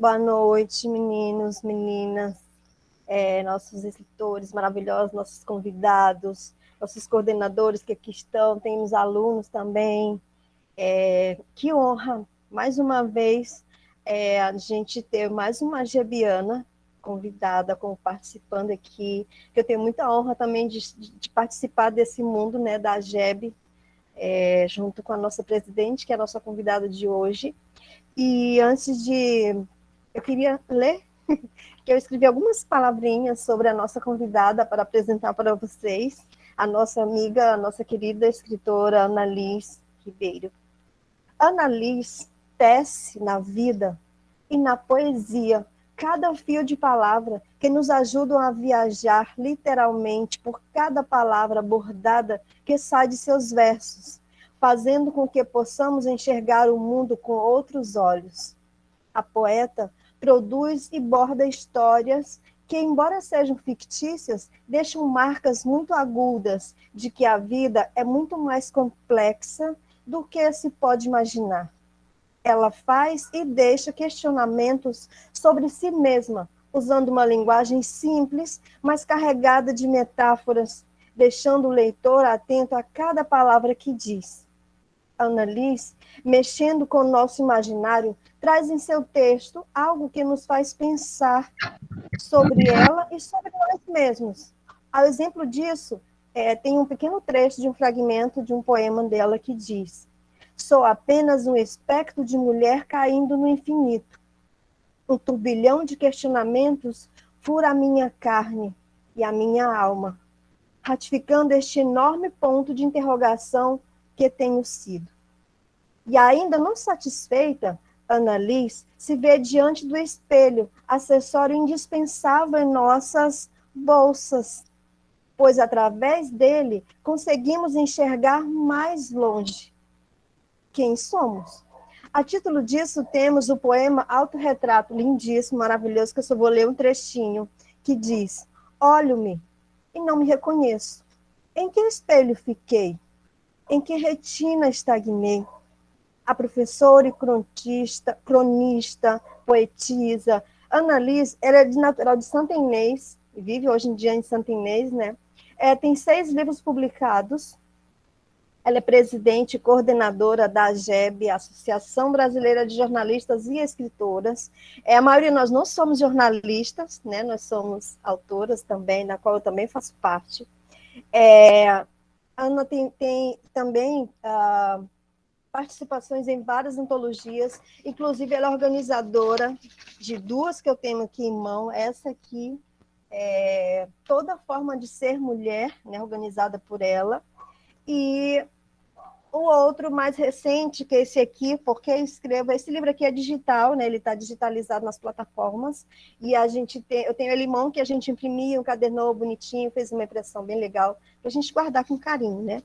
Boa noite, meninos, meninas, nossos escritores maravilhosos, nossos convidados, nossos coordenadores que aqui estão, temos alunos também. Que honra, mais uma vez, a gente ter mais uma gebiana convidada, como participando aqui, que eu tenho muita honra também de participar desse mundo, né, da GEB, junto com a nossa presidente, que é a nossa convidada de hoje. E antes de... Eu queria ler, que eu escrevi algumas palavrinhas sobre a nossa convidada para apresentar para vocês, a nossa amiga, a nossa querida escritora Annalise Ribeiro. Annalise tece na vida e na poesia cada fio de palavra que nos ajudam a viajar literalmente por cada palavra bordada que sai de seus versos, fazendo com que possamos enxergar o mundo com outros olhos. A poeta produz e borda histórias que, embora sejam fictícias, deixam marcas muito agudas de que a vida é muito mais complexa do que se pode imaginar. Ela faz e deixa questionamentos sobre si mesma, usando uma linguagem simples, mas carregada de metáforas, deixando o leitor atento a cada palavra que diz. Annalise, mexendo com o nosso imaginário, traz em seu texto algo que nos faz pensar sobre ela e sobre nós mesmos. Ao exemplo disso, tem um pequeno trecho de um fragmento de um poema dela que diz: sou apenas um espectro de mulher caindo no infinito. Um turbilhão de questionamentos fura a minha carne e a minha alma, ratificando este enorme ponto de interrogação que tenho sido. E ainda não satisfeita, Annalise se vê diante do espelho, acessório indispensável em nossas bolsas, pois através dele conseguimos enxergar mais longe quem somos. A título disso, temos o poema Autorretrato, lindíssimo, maravilhoso, que eu só vou ler um trechinho, que diz: olho-me e não me reconheço. Em que espelho fiquei? Em que retina estagnei? A professora e cronista, poetisa, Annalise, ela é natural de Santa Inês, vive hoje em dia em Santa Inês, né? Tem 6 livros publicados. Ela é presidente e coordenadora da AGEB, Associação Brasileira de Jornalistas e Escritoras. A maioria de nós não somos jornalistas, né? Nós somos autoras também, na qual eu também faço parte. Ana tem também participações em várias antologias, inclusive ela é organizadora de 2 que eu tenho aqui em mão. Essa aqui é Toda Forma de Ser Mulher, né, organizada por ela, e o outro mais recente, que é esse aqui, porque escrevo, esse livro aqui é digital, né, ele está digitalizado nas plataformas, e eu tenho ele em mão, que a gente imprimiu, encadernou bonitinho, fez uma impressão bem legal, para a gente guardar com carinho, né?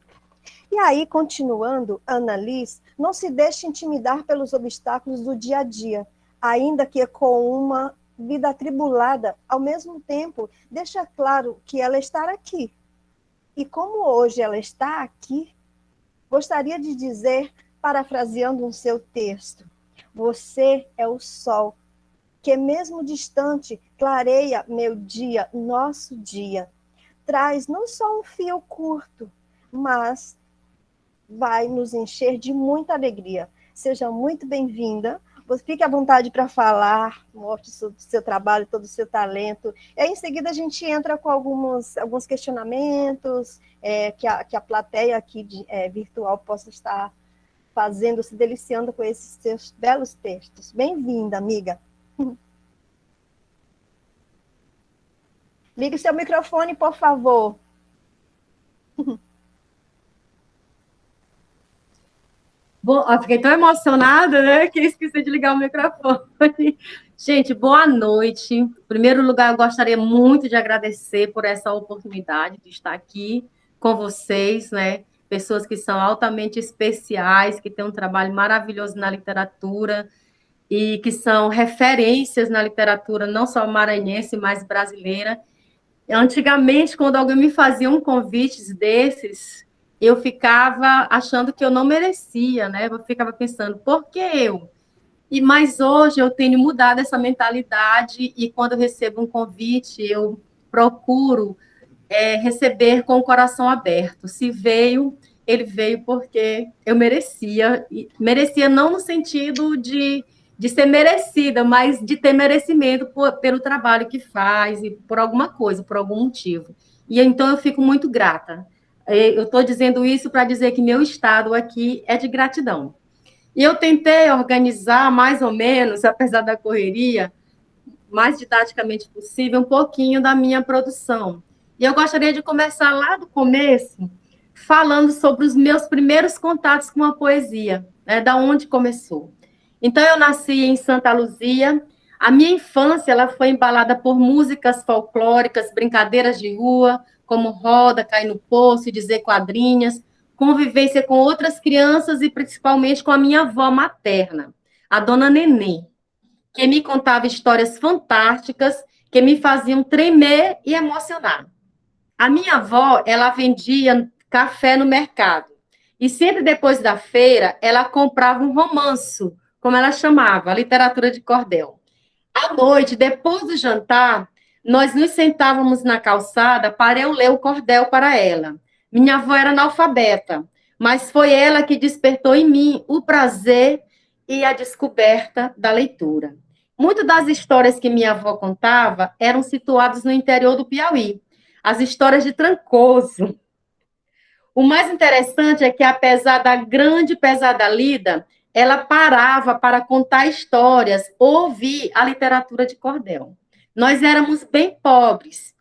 E aí, continuando, Annalise não se deixa intimidar pelos obstáculos do dia a dia, ainda que com uma vida atribulada, ao mesmo tempo, deixa claro que ela está aqui. E como hoje ela está aqui, gostaria de dizer, parafraseando um seu texto: você é o sol, que mesmo distante clareia meu dia, nosso dia. Traz não só um fio curto, mas vai nos encher de muita alegria. Seja muito bem-vinda. Fique à vontade para falar, mostre o seu trabalho, todo o seu talento. E aí, em seguida, a gente entra com alguns questionamentos que a plateia aqui virtual possa estar fazendo, se deliciando com esses seus belos textos. Bem-vinda, amiga. Ligue seu microfone, por favor. Bom, eu fiquei tão emocionada, né, que esqueci de ligar o microfone. Gente, boa noite. Em primeiro lugar, eu gostaria muito de agradecer por essa oportunidade de estar aqui com vocês, né? Pessoas que são altamente especiais, que têm um trabalho maravilhoso na literatura e que são referências na literatura, não só maranhense, mas brasileira. Antigamente, quando alguém me fazia um convite desses, eu ficava achando que eu não merecia, né? Eu ficava pensando, por que eu? Mas hoje eu tenho mudado essa mentalidade e quando eu recebo um convite, eu procuro receber com o coração aberto. Se veio, ele veio porque eu merecia. E merecia não no sentido de ser merecida, mas de ter merecimento pelo trabalho que faz e por alguma coisa, por algum motivo. E então eu fico muito grata. Eu estou dizendo isso para dizer que meu estado aqui é de gratidão. E eu tentei organizar mais ou menos, apesar da correria, mais didaticamente possível, um pouquinho da minha produção. E eu gostaria de começar lá do começo, falando sobre os meus primeiros contatos com a poesia, né, da onde começou. Então, eu nasci em Santa Luzia. A minha infância ela foi embalada por músicas folclóricas, brincadeiras de rua, como roda, cair no poço, dizer quadrinhas, convivência com outras crianças e principalmente com a minha avó materna, a dona Nenê, que me contava histórias fantásticas que me faziam tremer e emocionar. A minha avó, ela vendia café no mercado. E sempre depois da feira, ela comprava um romanço, como ela chamava, a literatura de cordel. À noite, depois do jantar, nós nos sentávamos na calçada para eu ler o cordel para ela. Minha avó era analfabeta, mas foi ela que despertou em mim o prazer e a descoberta da leitura. Muitas das histórias que minha avó contava eram situadas no interior do Piauí. As histórias de Trancoso. O mais interessante é que, apesar da grande pesada lida, ela parava para contar histórias, ouvir a literatura de cordel. Nós éramos bem pobres,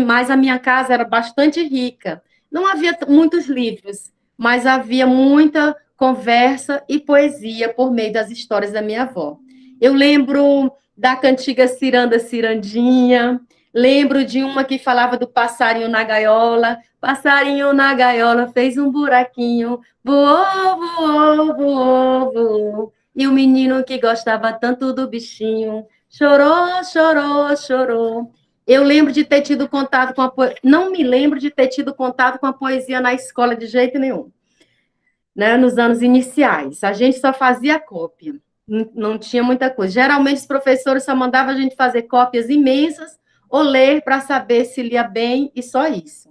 mas a minha casa era bastante rica. Não havia muitos livros, mas havia muita conversa e poesia por meio das histórias da minha avó. Eu lembro da cantiga Ciranda Cirandinha, lembro de uma que falava do passarinho na gaiola. Passarinho na gaiola fez um buraquinho, voou, voou, voou, voou. E o menino que gostava tanto do bichinho chorou, chorou, chorou. Eu lembro de ter tido contato com a poesia. Não me lembro de ter tido contato com a poesia na escola de jeito nenhum, né? Nos anos iniciais. A gente só fazia cópia, não tinha muita coisa. Geralmente os professores só mandavam a gente fazer cópias imensas ou ler para saber se lia bem e só isso.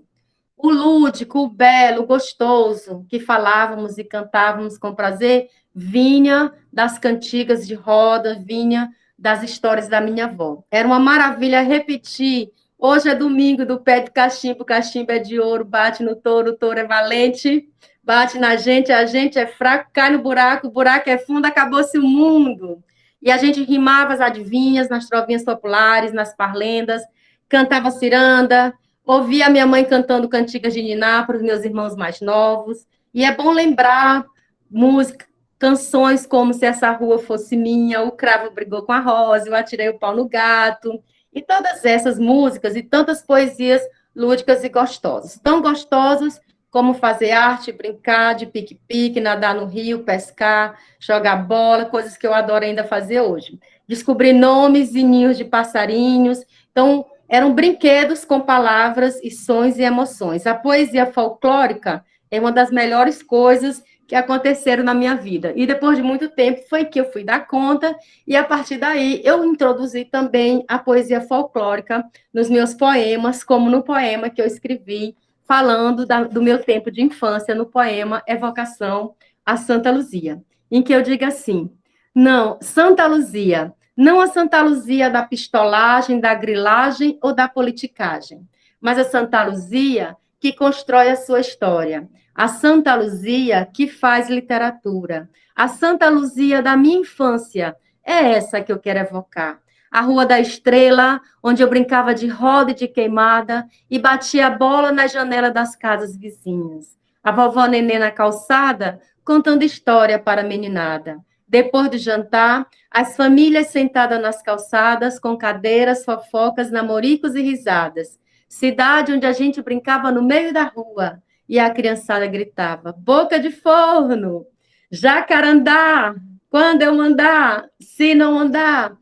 O lúdico, o belo, o gostoso, que falávamos e cantávamos com prazer, vinha das cantigas de roda, vinha das histórias da minha avó. Era uma maravilha repetir. Hoje é domingo do pé de cachimbo, cachimbo é de ouro, bate no touro, o touro é valente, bate na gente, a gente é fraco, cai no buraco, o buraco é fundo, acabou-se o mundo. E a gente rimava as adivinhas nas trovinhas populares, nas parlendas, cantava ciranda, ouvia a minha mãe cantando cantigas de niná para os meus irmãos mais novos. E é bom lembrar música, canções como Se Essa Rua Fosse Minha, O Cravo Brigou com a Rosa, Eu Atirei o Pau no Gato. E todas essas músicas e tantas poesias lúdicas e gostosas. Tão gostosas como fazer arte, brincar de pique-pique, nadar no rio, pescar, jogar bola, coisas que eu adoro ainda fazer hoje. Descobrir nomes e ninhos de passarinhos. Então, eram brinquedos com palavras e sons e emoções. A poesia folclórica é uma das melhores coisas que aconteceram na minha vida. E depois de muito tempo foi que eu fui dar conta, e a partir daí eu introduzi também a poesia folclórica nos meus poemas, como no poema que eu escrevi, falando do meu tempo de infância, no poema Evocação a Santa Luzia, em que eu digo assim: não, Santa Luzia, não a Santa Luzia da pistolagem, da grilagem ou da politicagem, mas a Santa Luzia que constrói a sua história, a Santa Luzia que faz literatura, a Santa Luzia da minha infância, é essa que eu quero evocar. A Rua da Estrela, onde eu brincava de roda e de queimada e batia a bola na janela das casas vizinhas. A vovó Nenê na calçada, contando história para a meninada. Depois do jantar, as famílias sentadas nas calçadas, com cadeiras, fofocas, namoricos e risadas. Cidade onde a gente brincava no meio da rua e a criançada gritava: boca de forno, jacarandá, quando eu mandar, se não andar,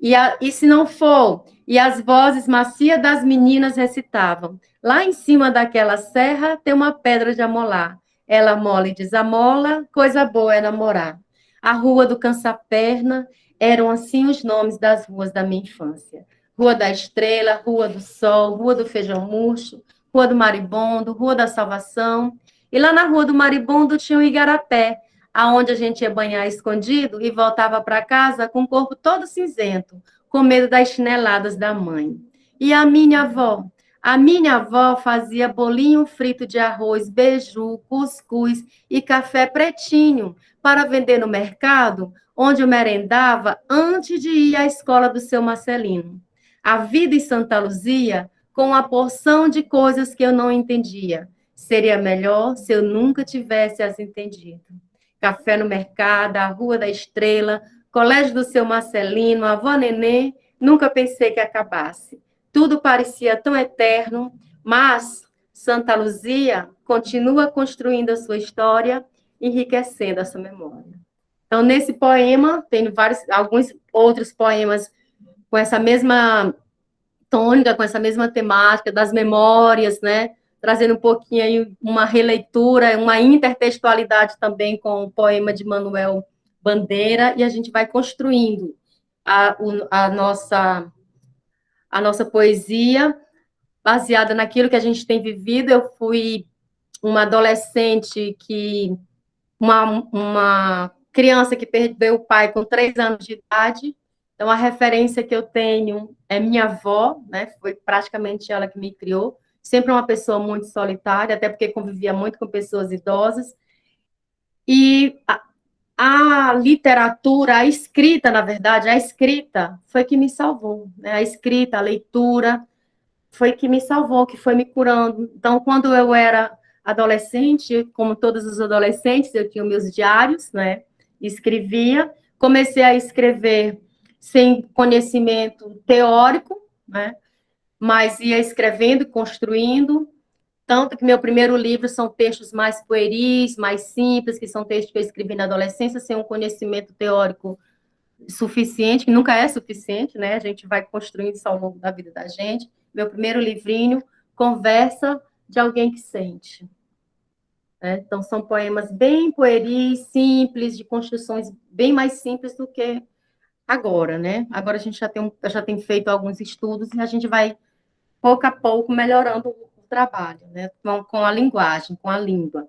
e se não for, e as vozes macias das meninas recitavam: lá em cima daquela serra tem uma pedra de amolar, ela mola e desamola, coisa boa é namorar. a Rua do Cansaperna, eram assim os nomes das ruas da minha infância. Rua da Estrela, Rua do Sol, Rua do Feijão Murcho, Rua do Maribondo, Rua da Salvação. E lá na Rua do Maribondo tinha o Igarapé, aonde a gente ia banhar escondido e voltava para casa com o corpo todo cinzento, com medo das chineladas da mãe. E a minha avó? A minha avó fazia bolinho frito de arroz, beiju, cuscuz e café pretinho para vender no mercado, onde eu merendava antes de ir à escola do seu Marcelino. A vida em Santa Luzia, com uma porção de coisas que eu não entendia. Seria melhor se eu nunca tivesse as entendido. Café no mercado, a Rua da Estrela, colégio do seu Marcelino, a avó Nenê, nunca pensei que acabasse. Tudo parecia tão eterno, mas Santa Luzia continua construindo a sua história, enriquecendo a sua memória. Então, nesse poema, tem alguns outros poemas com essa mesma tônica, com essa mesma temática das memórias, né? Trazendo um pouquinho aí uma releitura, uma intertextualidade também com o poema de Manuel Bandeira, e a gente vai construindo a nossa poesia baseada naquilo que a gente tem vivido. Eu fui uma adolescente uma criança que perdeu o pai com 3 anos de idade. Então, a referência que eu tenho é minha avó, né? Foi praticamente ela que me criou. Sempre uma pessoa muito solitária, até porque convivia muito com pessoas idosas. E a literatura, a escrita, na verdade, a escrita foi que me salvou, né? A escrita, a leitura foi que me salvou, que foi me curando. Então, quando eu era adolescente, como todos os adolescentes, eu tinha meus diários, né? Escrevia, comecei a escrever sem conhecimento teórico, né? Mas ia escrevendo, construindo. Tanto que meu primeiro livro são textos mais pueris, mais simples, que são textos que eu escrevi na adolescência, sem um conhecimento teórico suficiente, que nunca é suficiente, né? A gente vai construindo isso ao longo da vida da gente. Meu primeiro livrinho, Conversa de Alguém que Sente. Né? Então, são poemas bem pueris, simples, de construções bem mais simples do que agora, né? Agora a gente já tem feito alguns estudos e a gente vai, pouco a pouco, melhorando o trabalho, né? Com a linguagem, com a língua.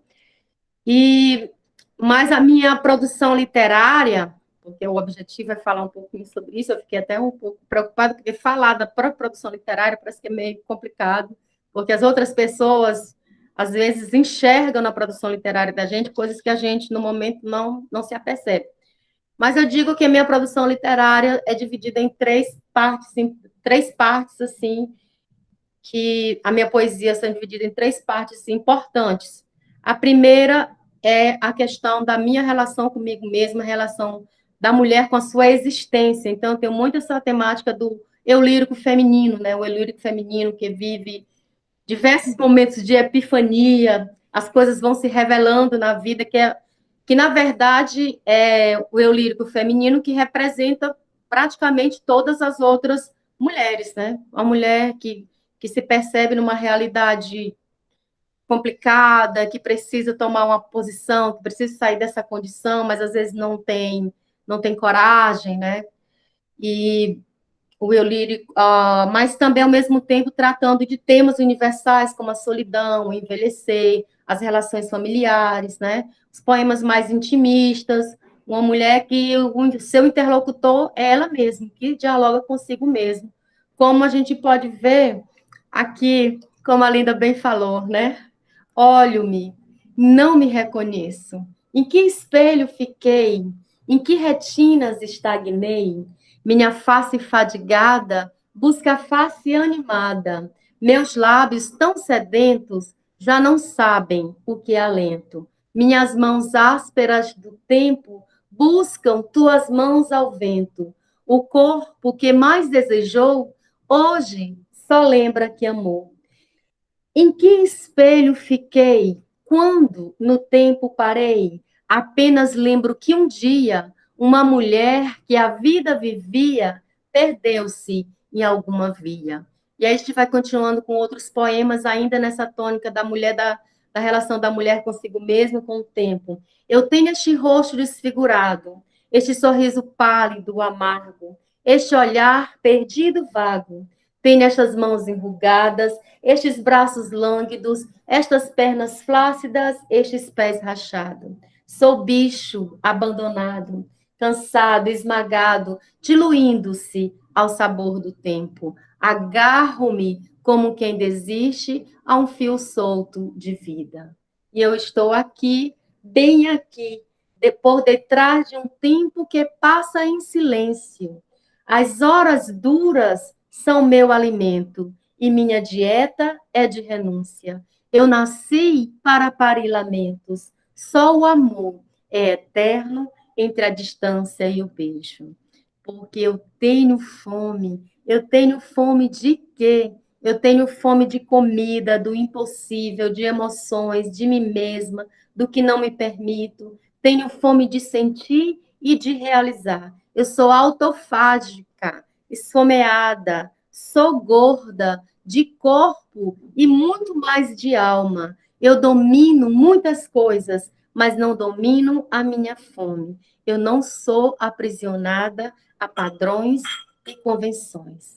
Mas a minha produção literária, porque o objetivo é falar um pouquinho sobre isso, eu fiquei até um pouco preocupada, porque falar da própria produção literária parece que é meio complicado, porque as outras pessoas, às vezes, enxergam na produção literária da gente coisas que a gente, no momento, não se apercebe. Mas eu digo que a minha produção literária é dividida em três partes, assim, que a minha poesia está dividida em 3 partes assim, importantes. A primeira é a questão da minha relação comigo mesma, a relação da mulher com a sua existência. Então, eu tenho muito essa temática do eu lírico feminino, né? O eu lírico feminino que vive diversos momentos de epifania, as coisas vão se revelando na vida, que na verdade, é o eu lírico feminino que representa praticamente todas as outras mulheres, né? Uma mulher que se percebe numa realidade complicada, que precisa tomar uma posição, que precisa sair dessa condição, mas às vezes não tem coragem, né? E o eu lírico, mas também ao mesmo tempo tratando de temas universais como a solidão, o envelhecer, as relações familiares, né? Os poemas mais intimistas, uma mulher que o seu interlocutor é ela mesma, que dialoga consigo mesma. Como a gente pode ver aqui, como a Linda bem falou, né? Olho-me, não me reconheço. Em que espelho fiquei? Em que retinas estagnei? Minha face fadigada busca a face animada. Meus lábios tão sedentos já não sabem o que é alento. Minhas mãos ásperas do tempo buscam tuas mãos ao vento. O corpo que mais desejou, hoje só lembra que amou. Em que espelho fiquei quando no tempo parei? Apenas lembro que um dia uma mulher que a vida vivia perdeu-se em alguma via. E aí a gente vai continuando com outros poemas ainda nessa tônica da mulher da relação da mulher consigo mesma com o tempo. Eu tenho este rosto desfigurado, este sorriso pálido, amargo, este olhar perdido, vago. Tenho estas mãos enrugadas, estes braços lânguidos, estas pernas flácidas, estes pés rachados. Sou bicho abandonado, cansado, esmagado, diluindo-se ao sabor do tempo. Agarro-me como quem desiste a um fio solto de vida. E eu estou aqui, bem aqui, por detrás de um tempo que passa em silêncio. As horas duras são meu alimento e minha dieta é de renúncia. Eu nasci para parir lamentos. Só o amor é eterno entre a distância e o beijo. Porque eu tenho fome. Eu tenho fome de quê? Eu tenho fome de comida, do impossível, de emoções, de mim mesma, do que não me permito. Tenho fome de sentir e de realizar. Eu sou autofágica, esfomeada, sou gorda de corpo e muito mais de alma. Eu domino muitas coisas, mas não domino a minha fome. Eu não sou aprisionada a padrões e convenções.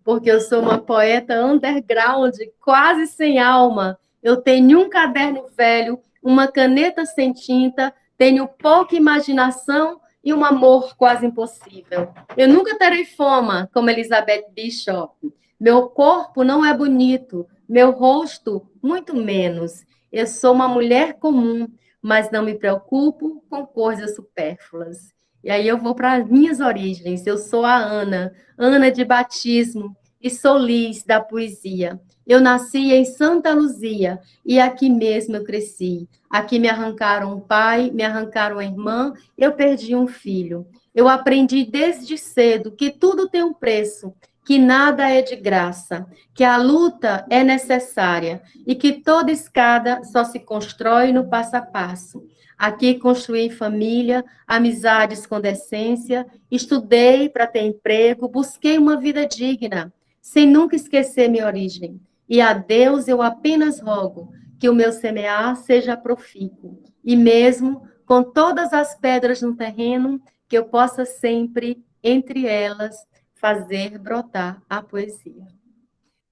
Porque eu sou uma poeta underground, quase sem alma. Eu tenho um caderno velho, uma caneta sem tinta, tenho pouca imaginação e um amor quase impossível. Eu nunca terei fama, como Elizabeth Bishop. Meu corpo não é bonito, meu rosto, muito menos. Eu sou uma mulher comum, mas não me preocupo com coisas supérfluas. E aí eu vou para as minhas origens. Eu sou a Ana, Ana de batismo, e sou Liz da poesia. Eu nasci em Santa Luzia e aqui mesmo eu cresci. Aqui me arrancaram um pai, me arrancaram uma irmã, eu perdi um filho. Eu aprendi desde cedo que tudo tem um preço, que nada é de graça, que a luta é necessária e que toda escada só se constrói no passo a passo. Aqui construí família, amizades com decência, estudei para ter emprego, busquei uma vida digna, sem nunca esquecer minha origem. E a Deus eu apenas rogo que o meu semear seja profícuo, e mesmo com todas as pedras no terreno, que eu possa sempre, entre elas, fazer brotar a poesia.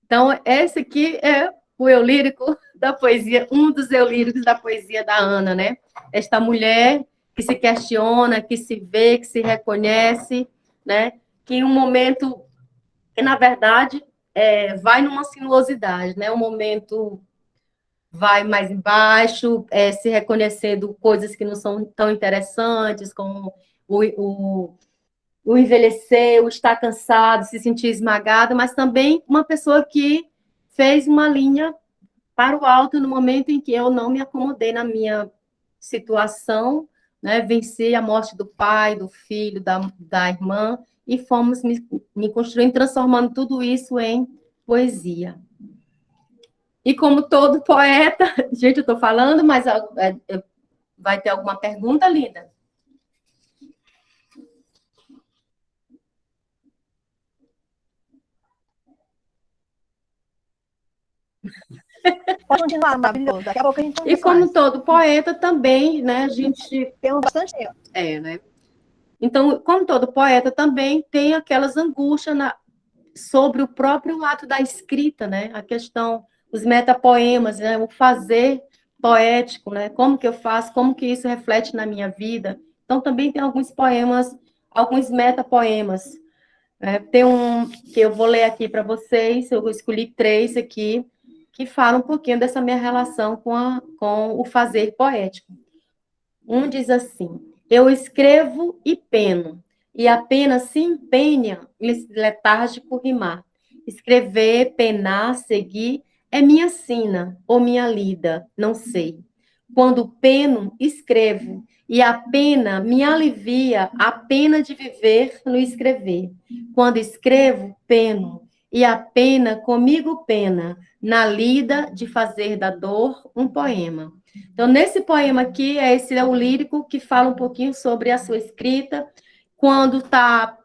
Então, esse aqui é o eu lírico da poesia, um dos eu líricos da poesia da Ana, né? Esta mulher que se questiona, que se vê, que se reconhece, né? Que em um momento, que na verdade vai numa sinuosidade, né? Um momento vai mais embaixo, se reconhecendo coisas que não são tão interessantes, como o envelhecer, o estar cansado, se sentir esmagado, mas também uma pessoa que fez uma linha para o alto no momento em que eu não me acomodei na minha situação, né? Venci a morte do pai, do filho, da irmã, e fomos me construindo, transformando tudo isso em poesia. E como todo poeta, gente, eu estou falando, mas vai ter alguma pergunta, Linda? Pode continuar, maravilhoso. Daqui a pouco a gente E como mais. Todo poeta também, né, a gente... Tem bastante tempo. Né? Então, como todo poeta também tem aquelas angústias sobre o próprio ato da escrita, né? A questão, os metapoemas, né? O fazer poético, né? Como que eu faço, como que isso reflete na minha vida. Então, também tem alguns poemas, alguns metapoemas. Tem um que eu vou ler aqui para vocês, eu escolhi 3 aqui, que falam um pouquinho dessa minha relação com o fazer poético. Um diz assim: eu escrevo e peno, e a pena se empenha em letárgico rimar. Escrever, penar, seguir, é minha sina ou minha lida, não sei. Quando peno, escrevo, e a pena me alivia a pena de viver no escrever. Quando escrevo, peno, e a pena comigo pena, na lida de fazer da dor um poema. Então, nesse poema aqui, esse é o lírico que fala um pouquinho sobre a sua escrita, quando está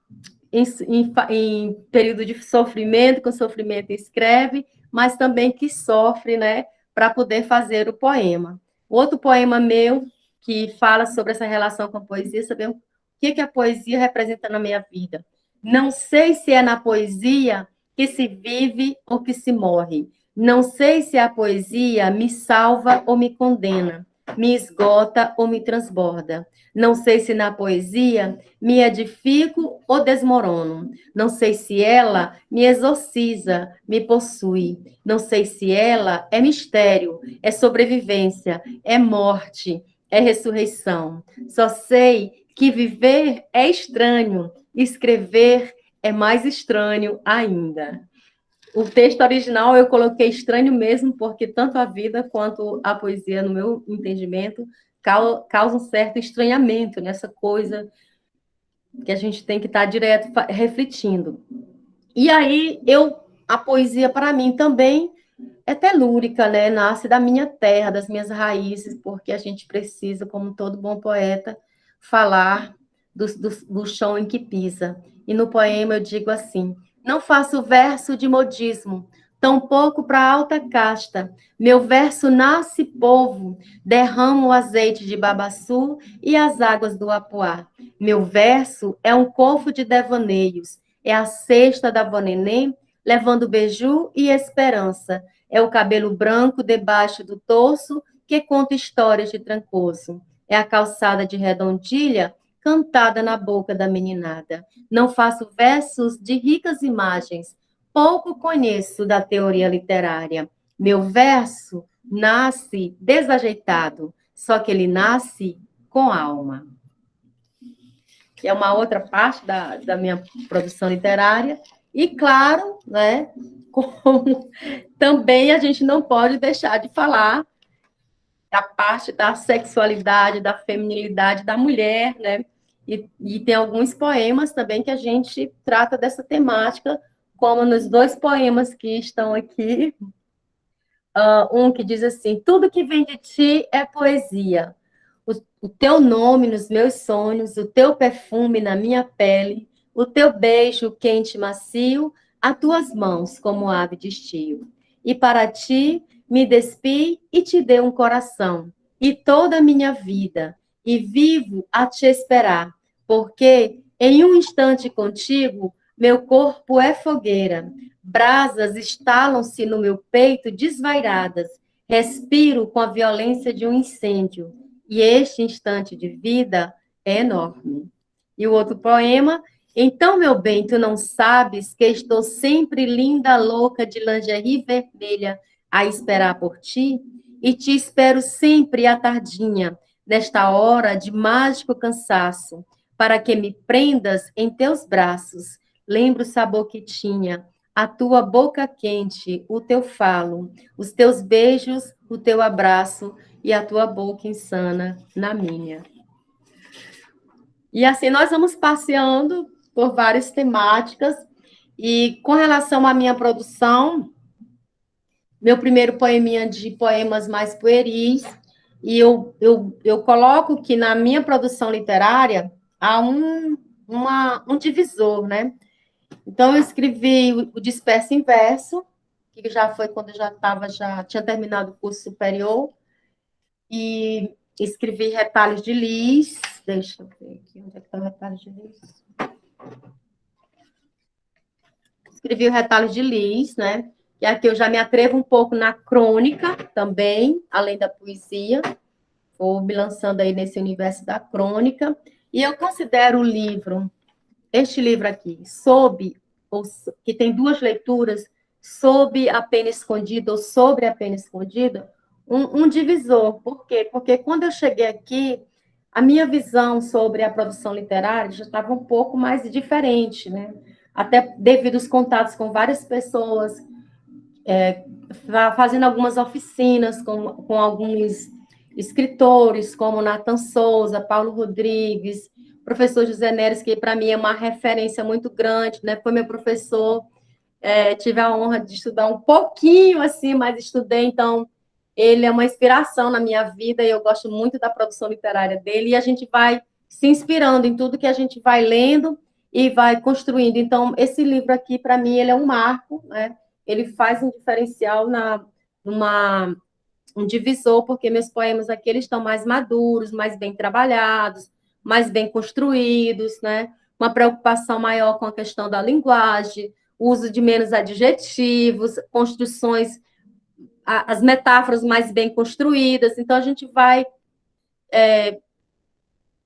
em período de sofrimento, com sofrimento escreve, mas também que sofre, né, para poder fazer o poema. Outro poema meu que fala sobre essa relação com a poesia, saber o que a poesia representa na minha vida. Não sei se é na poesia que se vive ou que se morre. Não sei se a poesia me salva ou me condena, me esgota ou me transborda. Não sei se na poesia me edifico ou desmorono. Não sei se ela me exorciza, me possui. Não sei se ela é mistério, é sobrevivência, é morte, é ressurreição. Só sei que viver é estranho, escrever é mais estranho ainda. O texto original eu coloquei estranho mesmo, porque tanto a vida quanto a poesia, no meu entendimento, causam um certo estranhamento nessa coisa que a gente tem que estar direto refletindo. E aí, a poesia, para mim, também é telúrica, né? Nasce da minha terra, das minhas raízes, porque a gente precisa, como todo bom poeta, falar do chão em que pisa. E no poema eu digo assim: não faço verso de modismo, tampouco para alta casta. Meu verso nasce povo, derramo o azeite de babaçu e as águas do Apuá. Meu verso é um cofo de devaneios, é a cesta da avó Neném, levando beiju e esperança. É o cabelo branco debaixo do torso que conta histórias de Trancoso. É a calçada de redondilha cantada na boca da meninada. Não faço versos de ricas imagens, pouco conheço da teoria literária. Meu verso nasce desajeitado, só que ele nasce com alma. Que é uma outra parte da minha produção literária. E, claro, né, como também a gente não pode deixar de falar da parte da sexualidade, da feminilidade da mulher, né? E tem alguns poemas também que a gente trata dessa temática, como nos dois poemas que estão aqui. Um que diz assim: tudo que vem de ti é poesia. O teu nome nos meus sonhos, o teu perfume na minha pele, o teu beijo quente e macio, as tuas mãos como ave de estio. E para ti me despi e te dei um coração, e toda a minha vida, e vivo a te esperar, porque em um instante contigo, meu corpo é fogueira, brasas estalam-se no meu peito desvairadas, respiro com a violência de um incêndio, e este instante de vida é enorme. E o outro poema: então, meu bem, tu não sabes que estou sempre linda, louca, de lingerie vermelha, a esperar por ti? E te espero sempre à tardinha, nesta hora de mágico cansaço, para que me prendas em teus braços. Lembro o sabor que tinha, a tua boca quente, o teu falo, os teus beijos, o teu abraço, e a tua boca insana na minha. E assim nós vamos passeando por várias temáticas. E com relação à minha produção, meu primeiro poeminha de poemas mais pueris, e eu coloco que na minha produção literária há um divisor, né? Então, eu escrevi o Disperso em Verso, que já foi quando eu já tinha terminado o curso superior, e escrevi Retalhos de Lis. Deixa eu ver aqui, onde é que está o Retalhos de Lis? Escrevi o Retalhos de Lis, né? E aqui eu já me atrevo um pouco na crônica também, além da poesia. Vou me lançando aí nesse universo da crônica. E eu considero o livro, este livro aqui, que tem duas leituras, Sob a Pena Escondida ou Sobre a Pena Escondida, um divisor. Por quê? Porque quando eu cheguei aqui, a minha visão sobre a produção literária já estava um pouco mais diferente, né? Até devido aos contatos com várias pessoas, fazendo algumas oficinas com alguns escritores, como Nathan Souza, Paulo Rodrigues, professor José Neres, que para mim é uma referência muito grande, né? Foi meu professor, tive a honra de estudar um pouquinho assim, mas estudei, então ele é uma inspiração na minha vida e eu gosto muito da produção literária dele, e a gente vai se inspirando em tudo que a gente vai lendo e vai construindo. Então, esse livro aqui, para mim, ele é um marco, né? Ele faz um diferencial um divisor, porque meus poemas aqui eles estão mais maduros, mais bem trabalhados, mais bem construídos, né? Uma preocupação maior com a questão da linguagem, uso de menos adjetivos, construções, as metáforas mais bem construídas. Então, a gente vai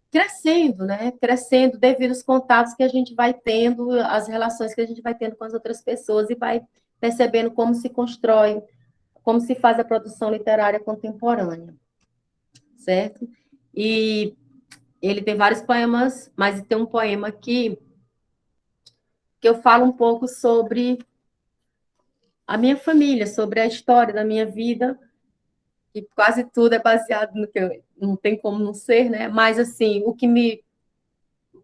crescendo, né? Crescendo devido aos contatos que a gente vai tendo, as relações que a gente vai tendo com as outras pessoas e vai percebendo como se constrói, como se faz a produção literária contemporânea, certo? E ele tem vários poemas, mas tem um poema aqui que eu falo um pouco sobre a minha família, sobre a história da minha vida, que quase tudo é baseado no que eu, não tem como não ser, né? Mas assim, o que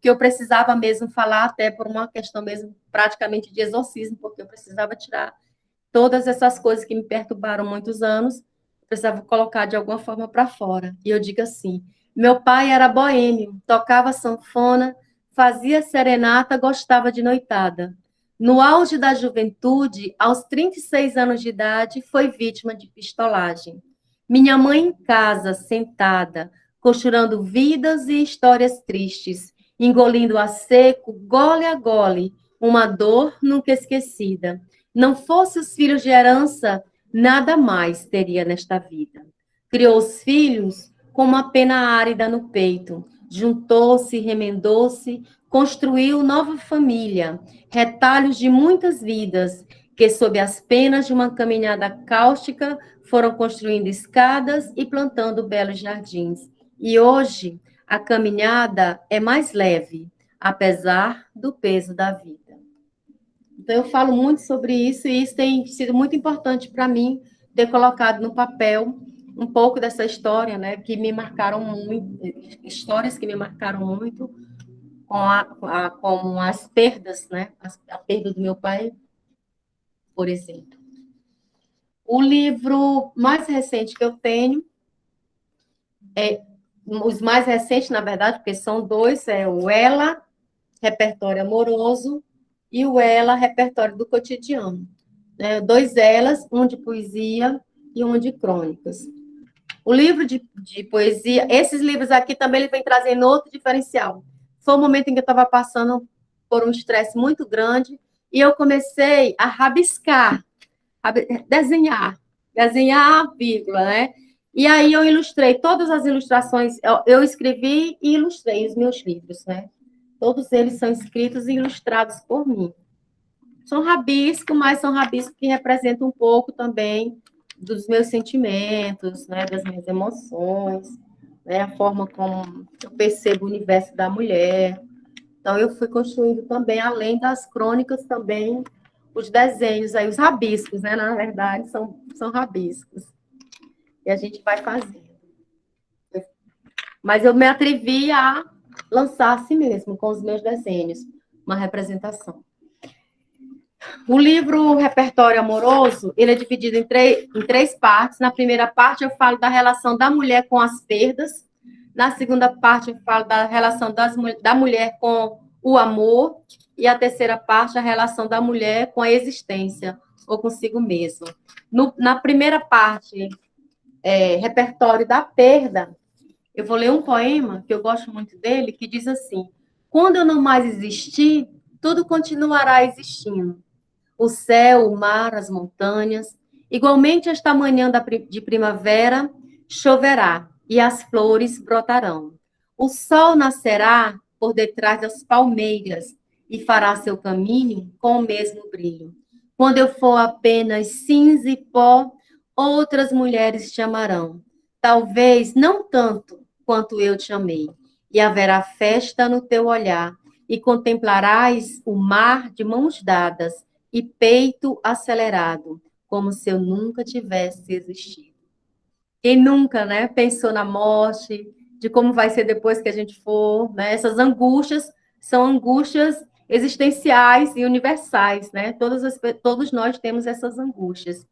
eu precisava mesmo falar, até por uma questão mesmo praticamente de exorcismo, porque eu precisava tirar todas essas coisas que me perturbaram muitos anos, precisava colocar de alguma forma para fora. E eu digo assim: meu pai era boêmio, tocava sanfona, fazia serenata, gostava de noitada. No auge da juventude, aos 36 anos de idade, foi vítima de pistolagem. Minha mãe em casa, sentada, costurando vidas e histórias tristes, engolindo a seco, gole a gole, uma dor nunca esquecida. Não fosse os filhos de herança, nada mais teria nesta vida. Criou os filhos com uma pena árida no peito, juntou-se, remendou-se, construiu nova família, retalhos de muitas vidas, que sob as penas de uma caminhada cáustica foram construindo escadas e plantando belos jardins. E hoje a caminhada é mais leve, apesar do peso da vida. Então, eu falo muito sobre isso, e isso tem sido muito importante para mim, ter colocado no papel um pouco dessa história, né, que me marcaram muito, histórias que me marcaram muito, com as perdas, né, a perda do meu pai, por exemplo. O livro mais recente que eu tenho, os mais recentes, na verdade, porque são dois, é o Ela, Repertório Amoroso, e o Ela, Repertório do Cotidiano. Dois Elas, um de poesia e um de crônicas. O livro de poesia, esses livros aqui também ele vem trazendo outro diferencial. Foi um momento em que eu estava passando por um estresse muito grande e eu comecei a rabiscar, desenhar vírgula, né? E aí eu ilustrei todas as ilustrações, eu escrevi e ilustrei os meus livros, né? Todos eles são escritos e ilustrados por mim. São rabiscos, mas são rabiscos que representam um pouco também dos meus sentimentos, né, das minhas emoções, né, a forma como eu percebo o universo da mulher. Então, eu fui construindo também, além das crônicas, também os desenhos, aí, os rabiscos, né, na verdade, são rabiscos. E a gente vai fazendo. Mas eu me atrevi a lançar assim mesmo, com os meus desenhos, uma representação. O livro Repertório Amoroso, ele é dividido em três partes. Na primeira parte, eu falo da relação da mulher com as perdas. Na segunda parte, eu falo da relação da mulher com o amor. E a terceira parte, a relação da mulher com a existência, ou consigo mesma. Na primeira parte, Repertório da Perda, eu vou ler um poema, que eu gosto muito dele, que diz assim: quando eu não mais existir, tudo continuará existindo. O céu, o mar, as montanhas. Igualmente, esta manhã de primavera, choverá e as flores brotarão. O sol nascerá por detrás das palmeiras e fará seu caminho com o mesmo brilho. Quando eu for apenas cinza e pó, outras mulheres te amarão. Talvez não tanto quanto eu te amei. E haverá festa no teu olhar, e contemplarás o mar de mãos dadas, e peito acelerado, como se eu nunca tivesse existido. Quem nunca, né, pensou na morte, de como vai ser depois que a gente for, né? Essas angústias são angústias existenciais e universais, né? Todos nós temos essas angústias.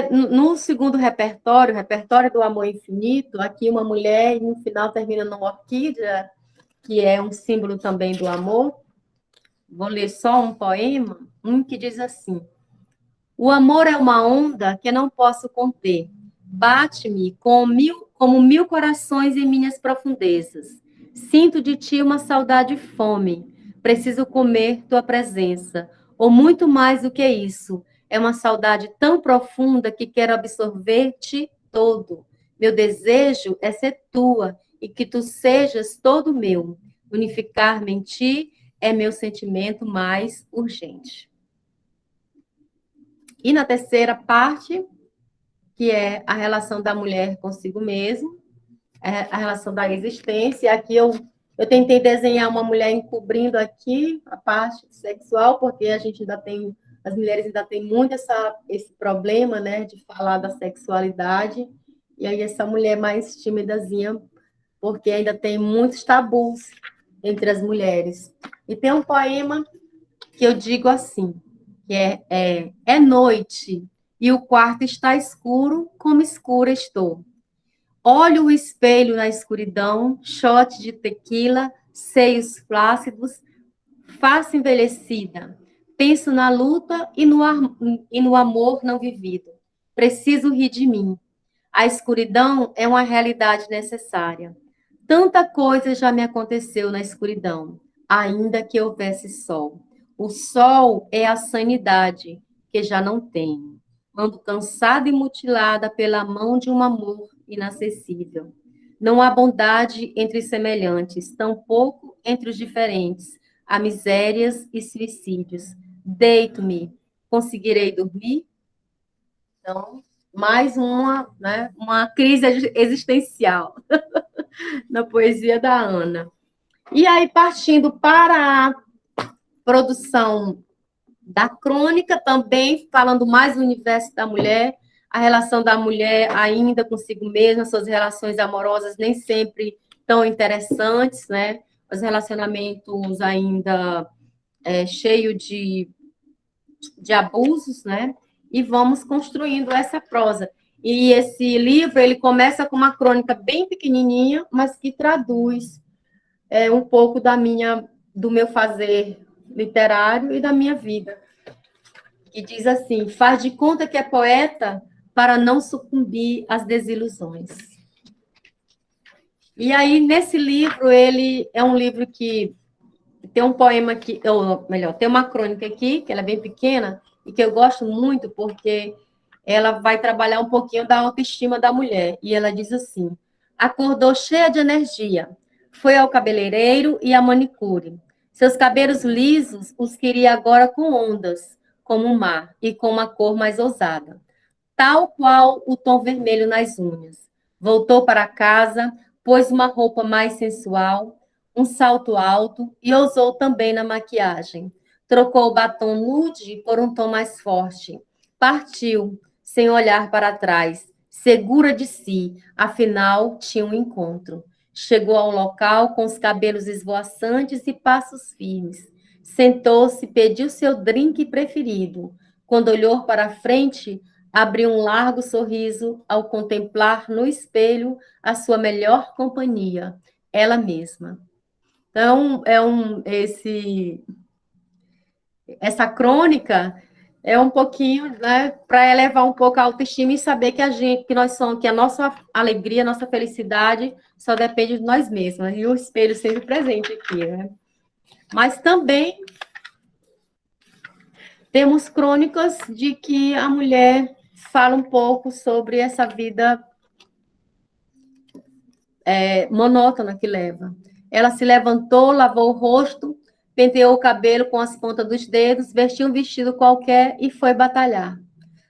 No segundo repertório, o repertório do amor infinito, aqui uma mulher, e no final termina numa orquídea, que é um símbolo também do amor. Vou ler só um poema, que diz assim: O amor é uma onda que não posso conter. Bate-me como mil corações em minhas profundezas. Sinto de ti uma saudade e fome. Preciso comer tua presença. Ou muito mais do que isso. É uma saudade tão profunda que quero absorver-te todo. Meu desejo é ser tua e que tu sejas todo meu. Unificar-me em ti é meu sentimento mais urgente. E na terceira parte, que é a relação da mulher consigo mesma, a relação da existência. Aqui eu tentei desenhar uma mulher encobrindo aqui a parte sexual, porque a gente ainda tem, as mulheres ainda têm muito esse problema, né, de falar da sexualidade, e aí essa mulher mais timidazinha, porque ainda tem muitos tabus entre as mulheres. E tem um poema que eu digo assim, que é noite, e o quarto está escuro, como escura estou. Olho o espelho na escuridão, shot de tequila, seios flácidos, face envelhecida. Penso na luta e no amor não vivido. Preciso rir de mim. A escuridão é uma realidade necessária. Tanta coisa já me aconteceu na escuridão, ainda que houvesse sol. O sol é a sanidade que já não tenho. Ando cansada e mutilada pela mão de um amor inacessível. Não há bondade entre semelhantes, tampouco entre os diferentes. Há misérias e suicídios. Deito-me, conseguirei dormir? Então, mais uma crise existencial na poesia da Ana. E aí, partindo para a produção da crônica, também falando mais do universo da mulher, a relação da mulher ainda consigo mesma, suas relações amorosas nem sempre tão interessantes, né? Os relacionamentos ainda cheios de abusos, né? E vamos construindo essa prosa. E esse livro, ele começa com uma crônica bem pequenininha, mas que traduz um pouco do meu fazer literário e da minha vida. Que diz assim: faz de conta que é poeta para não sucumbir às desilusões. E aí, nesse livro, ele é um livro que tem um poema aqui, ou melhor, tem uma crônica aqui, que ela é bem pequena, e que eu gosto muito, porque ela vai trabalhar um pouquinho da autoestima da mulher. E ela diz assim: acordou cheia de energia, foi ao cabeleireiro e à manicure. Seus cabelos lisos os queria agora com ondas, como o mar, e com uma cor mais ousada, tal qual o tom vermelho nas unhas. Voltou para casa, pôs uma roupa mais sensual, um salto alto e ousou também na maquiagem. Trocou o batom nude por um tom mais forte. Partiu, sem olhar para trás, segura de si, afinal tinha um encontro. Chegou ao local com os cabelos esvoaçantes e passos firmes. Sentou-se, pediu seu drink preferido. Quando olhou para frente, abriu um largo sorriso ao contemplar no espelho a sua melhor companhia, ela mesma. Então, essa crônica é um pouquinho, né, para elevar um pouco a autoestima e saber que a nossa alegria, a nossa felicidade só depende de nós mesmos, e o espelho sempre presente aqui, né? Mas também temos crônicas de que a mulher fala um pouco sobre essa vida monótona que leva. Ela se levantou, lavou o rosto, penteou o cabelo com as pontas dos dedos, vestiu um vestido qualquer e foi batalhar.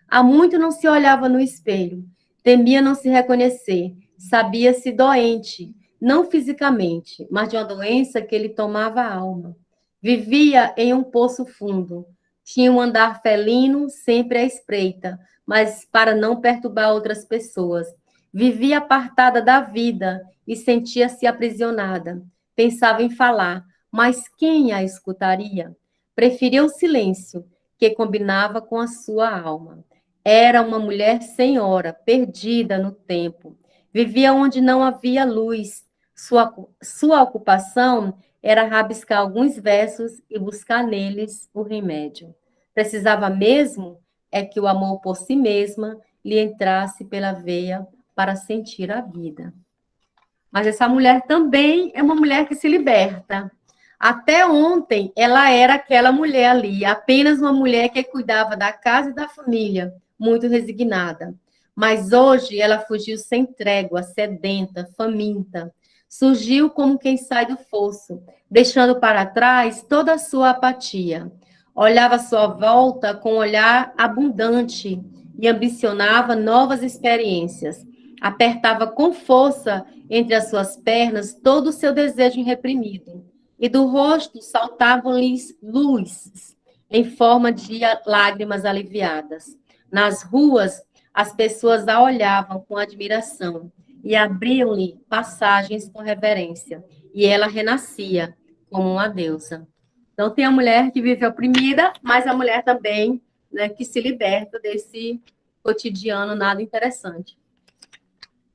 Há muito não se olhava no espelho, temia não se reconhecer, sabia-se doente, não fisicamente, mas de uma doença que lhe tomava a alma. Vivia em um poço fundo, tinha um andar felino, sempre à espreita, mas para não perturbar outras pessoas. Vivia apartada da vida e sentia-se aprisionada. Pensava em falar, mas quem a escutaria? Preferia o silêncio, que combinava com a sua alma. Era uma mulher sem hora, perdida no tempo. Vivia onde não havia luz. Sua ocupação era rabiscar alguns versos e buscar neles o remédio. Precisava mesmo é que o amor por si mesma lhe entrasse pela veia para sentir a vida. Mas essa mulher também é uma mulher que se liberta. Até ontem, ela era aquela mulher ali, apenas uma mulher que cuidava da casa e da família, muito resignada. Mas hoje ela fugiu sem trégua, sedenta, faminta. Surgiu como quem sai do fosso, deixando para trás toda a sua apatia. Olhava à sua volta com um olhar abundante e ambicionava novas experiências. Apertava com força entre as suas pernas todo o seu desejo reprimido, e do rosto saltavam-lhes luzes em forma de lágrimas aliviadas. Nas ruas, as pessoas a olhavam com admiração e abriam-lhe passagens com reverência, e ela renascia como uma deusa. Então, tem a mulher que vive oprimida, mas a mulher também, né, que se liberta desse cotidiano nada interessante.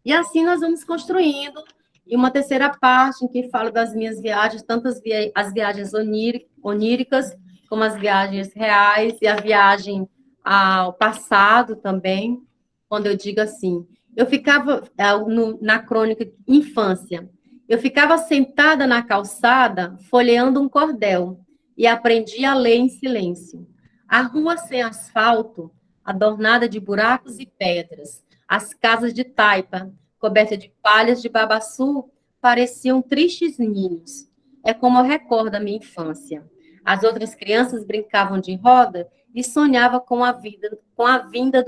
E assim nós vamos construindo. E uma terceira parte em que falo das minhas viagens, tanto as viagens oníricas, como as viagens reais, e a viagem ao passado também, quando eu digo assim, eu ficava na crônica infância, eu ficava sentada na calçada, folheando um cordel, e aprendi a ler em silêncio. A rua sem asfalto, adornada de buracos e pedras, as casas de taipa, cobertas de palhas de babaçu, pareciam tristes ninhos. É como eu recordo a minha infância. As outras crianças brincavam de roda e sonhavam com a vinda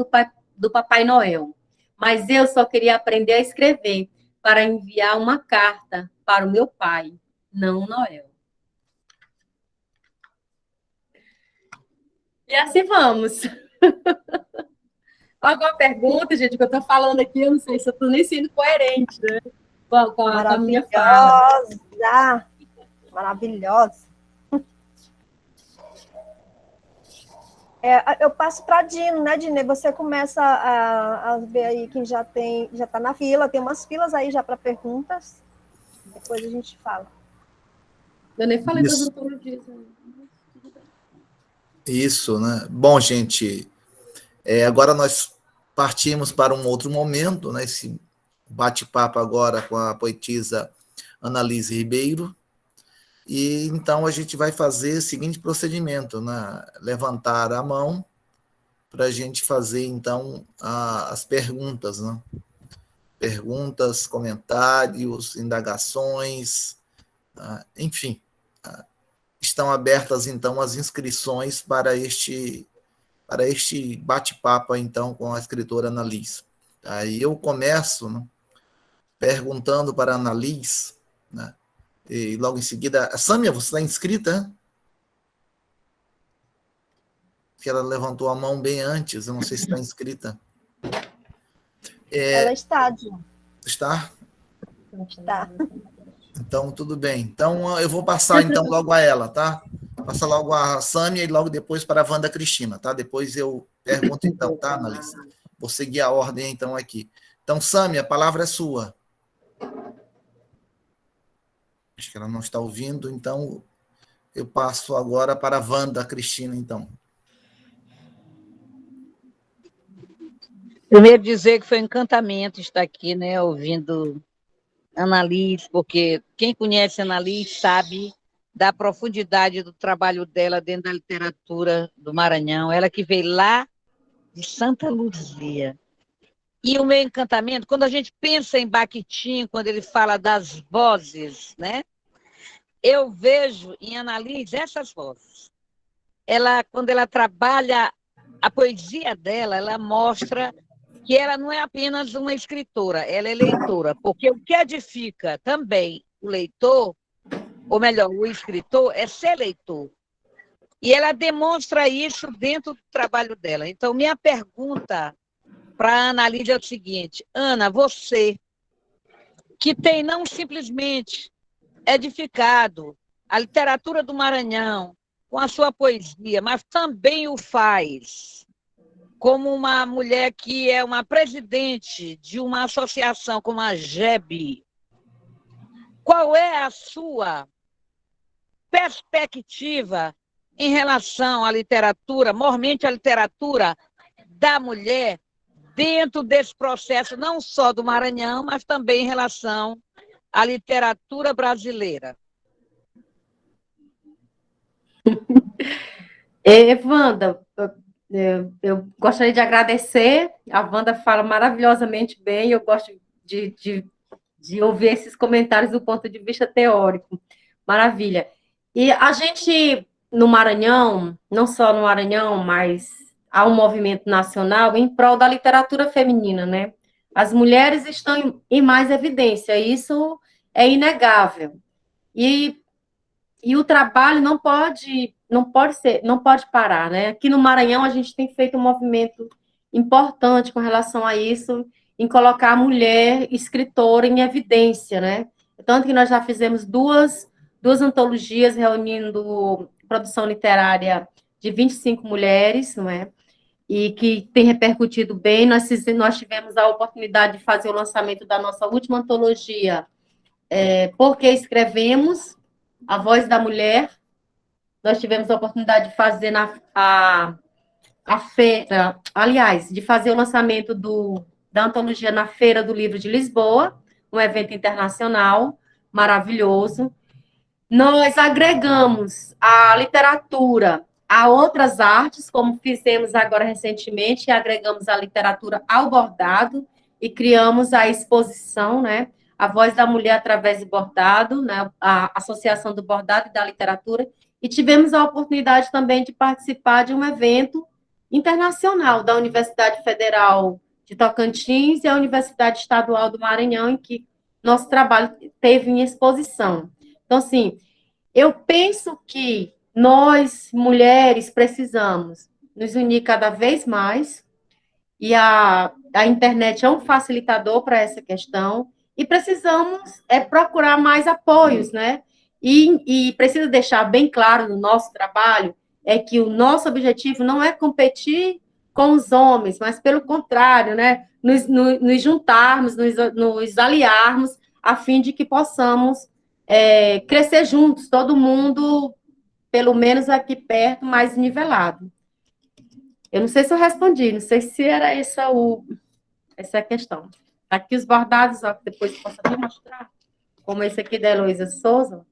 do Papai Noel. Mas eu só queria aprender a escrever para enviar uma carta para o meu pai, não Noel. E assim vamos. Alguma pergunta, gente, que eu estou falando aqui, eu não sei se eu estou nem sendo coerente, né? Com a minha fala. Maravilhosa! Maravilhosa! Eu passo para a Dino, né, Dino? Você começa a ver aí quem já está na fila, tem umas filas aí já para perguntas. Depois a gente fala. Eu nem falei das antologias. Isso, né? Bom, gente, agora nós partimos para um outro momento, né? Esse bate-papo agora com a poetisa Annalise Ribeiro. E então a gente vai fazer o seguinte procedimento, né? Levantar a mão para a gente fazer, então, as perguntas, né? Perguntas, comentários, indagações, enfim. Estão abertas, então, as inscrições para este bate-papo, então, com a escritora Annalise. Aí eu começo, né, perguntando para a Annalise, né, e logo em seguida... Sâmia, você está inscrita? Que ela levantou a mão bem antes, eu não sei se está inscrita. Ela está, Dino. Está? Está. Então, tudo bem. Então, eu vou passar, então, logo a ela, tá? Passa logo a Sâmia e logo depois para a Wanda Cristina, tá? Depois eu pergunto, então, tá, Annalise? Vou seguir a ordem, então, aqui. Então, Sâmia, a palavra é sua. Acho que ela não está ouvindo, então eu passo agora para a Wanda Cristina, então. Primeiro dizer que foi um encantamento estar aqui, né, ouvindo Annalise, porque quem conhece Annalise sabe da profundidade do trabalho dela dentro da literatura do Maranhão, ela que veio lá de Santa Luzia. E o meu encantamento, quando a gente pensa em Bakhtin, quando ele fala das vozes, né, eu vejo em Annalise essas vozes. Quando ela trabalha a poesia dela, ela mostra que ela não é apenas uma escritora, ela é leitora, porque o que edifica também o leitor, ou melhor, o escritor, é ser leitor. E ela demonstra isso dentro do trabalho dela. Então, minha pergunta para a Annalise é o seguinte: Ana, você que tem não simplesmente edificado a literatura do Maranhão com a sua poesia, mas também o faz como uma mulher que é uma presidente de uma associação como a GEB. Qual é a sua perspectiva em relação à literatura, mormente à literatura da mulher dentro desse processo, não só do Maranhão, mas também em relação à literatura brasileira. Wanda, eu gostaria de agradecer. A Wanda fala maravilhosamente bem. Eu gosto de ouvir esses comentários do ponto de vista teórico. Maravilha. E a gente, no Maranhão, não só no Maranhão, mas há um movimento nacional em prol da literatura feminina, né? As mulheres estão em mais evidência, isso é inegável. E o trabalho não pode parar, né? Aqui no Maranhão a gente tem feito um movimento importante com relação a isso, em colocar a mulher escritora em evidência, né? Tanto que nós já fizemos duas antologias reunindo produção literária de 25 mulheres, não é? E que tem repercutido bem. Nós tivemos a oportunidade de fazer o lançamento da nossa última antologia, Porque Escrevemos, A Voz da Mulher. Nós tivemos a oportunidade de fazer a feira, aliás, de fazer o lançamento da antologia na Feira do Livro de Lisboa, um evento internacional maravilhoso. Nós agregamos a literatura a outras artes, como fizemos agora recentemente, e agregamos a literatura ao bordado e criamos a exposição, né? A Voz da Mulher através do bordado, né? A Associação do Bordado e da Literatura, e tivemos a oportunidade também de participar de um evento internacional da Universidade Federal de Tocantins e a Universidade Estadual do Maranhão, em que nosso trabalho teve em exposição. Então, assim, eu penso que nós, mulheres, precisamos nos unir cada vez mais, e a internet é um facilitador para essa questão, e precisamos procurar mais apoios, né? E precisa deixar bem claro no nosso trabalho que o nosso objetivo não é competir com os homens, mas pelo contrário, né? Nos juntarmos, nos aliarmos, a fim de que possamos crescer juntos, todo mundo, pelo menos aqui perto, mais nivelado. Eu não sei se eu respondi, não sei se era essa a questão. Aqui os bordados, ó, que depois eu posso até mostrar, como esse aqui da Heloísa Souza,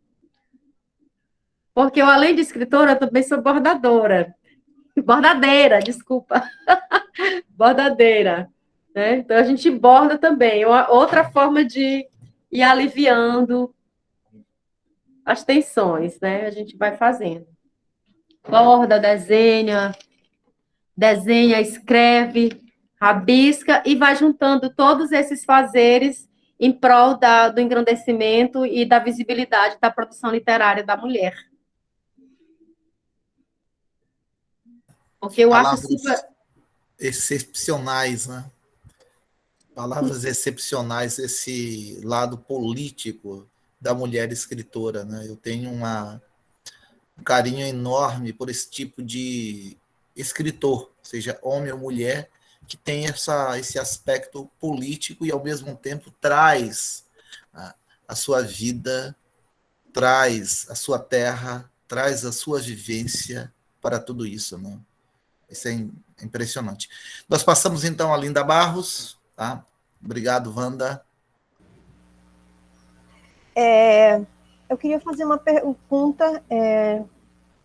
porque eu, além de escritora, eu também sou bordadeira, desculpa, bordadeira, né? Então, a gente borda também, outra forma de ir aliviando as tensões, né? A gente vai fazendo. Borda, desenha, escreve, rabisca e vai juntando todos esses fazeres em prol do engrandecimento e da visibilidade da produção literária da mulher. Porque eu acho super excepcionais, né? Palavras excepcionais, esse lado político da mulher escritora, né? Eu tenho um carinho enorme por esse tipo de escritor, seja homem ou mulher, que tem esse aspecto político e, ao mesmo tempo, traz a sua vida, traz a sua terra, traz a sua vivência para tudo isso, né? Isso é impressionante. Nós passamos, então, a Linda Barros. Tá? Obrigado, Wanda. Eu queria fazer uma pergunta.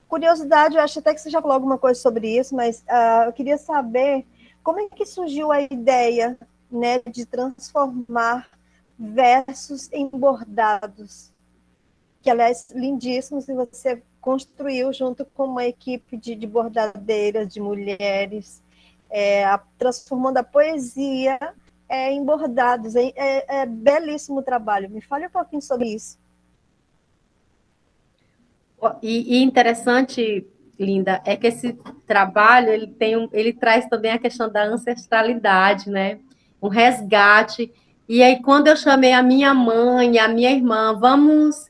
Curiosidade, eu acho até que você já falou alguma coisa sobre isso, mas eu queria saber como é que surgiu a ideia, né, de transformar versos em bordados, que, aliás, lindíssimos, e você construiu junto com uma equipe de bordadeiras, de mulheres, transformando a poesia em bordados. É belíssimo o trabalho. Me fale um pouquinho sobre isso. E interessante, Linda, é que esse trabalho ele traz também a questão da ancestralidade, né? Um resgate. E aí, quando eu chamei a minha mãe e a minha irmã, vamos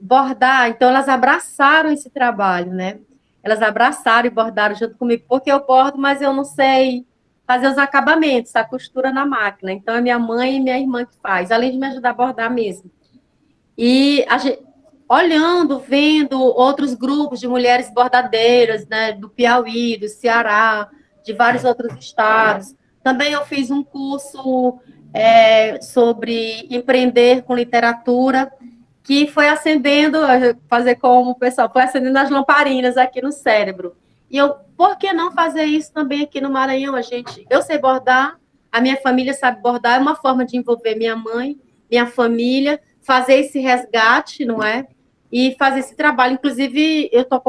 bordar, então elas abraçaram esse trabalho, né? Elas abraçaram e bordaram junto comigo, porque eu bordo, mas eu não sei fazer os acabamentos, a costura na máquina. Então, é minha mãe e minha irmã que faz, além de me ajudar a bordar mesmo. E a gente, olhando, vendo outros grupos de mulheres bordadeiras, né, do Piauí, do Ceará, de vários outros estados. Também eu fiz um curso sobre empreender com literatura, que foi acendendo, fazer como o pessoal, foi acendendo as lamparinas aqui no cérebro. E eu, por que não fazer isso também aqui no Maranhão? Eu sei bordar, a minha família sabe bordar, é uma forma de envolver minha mãe, minha família, fazer esse resgate, não é? E fazer esse trabalho. Inclusive, eu estou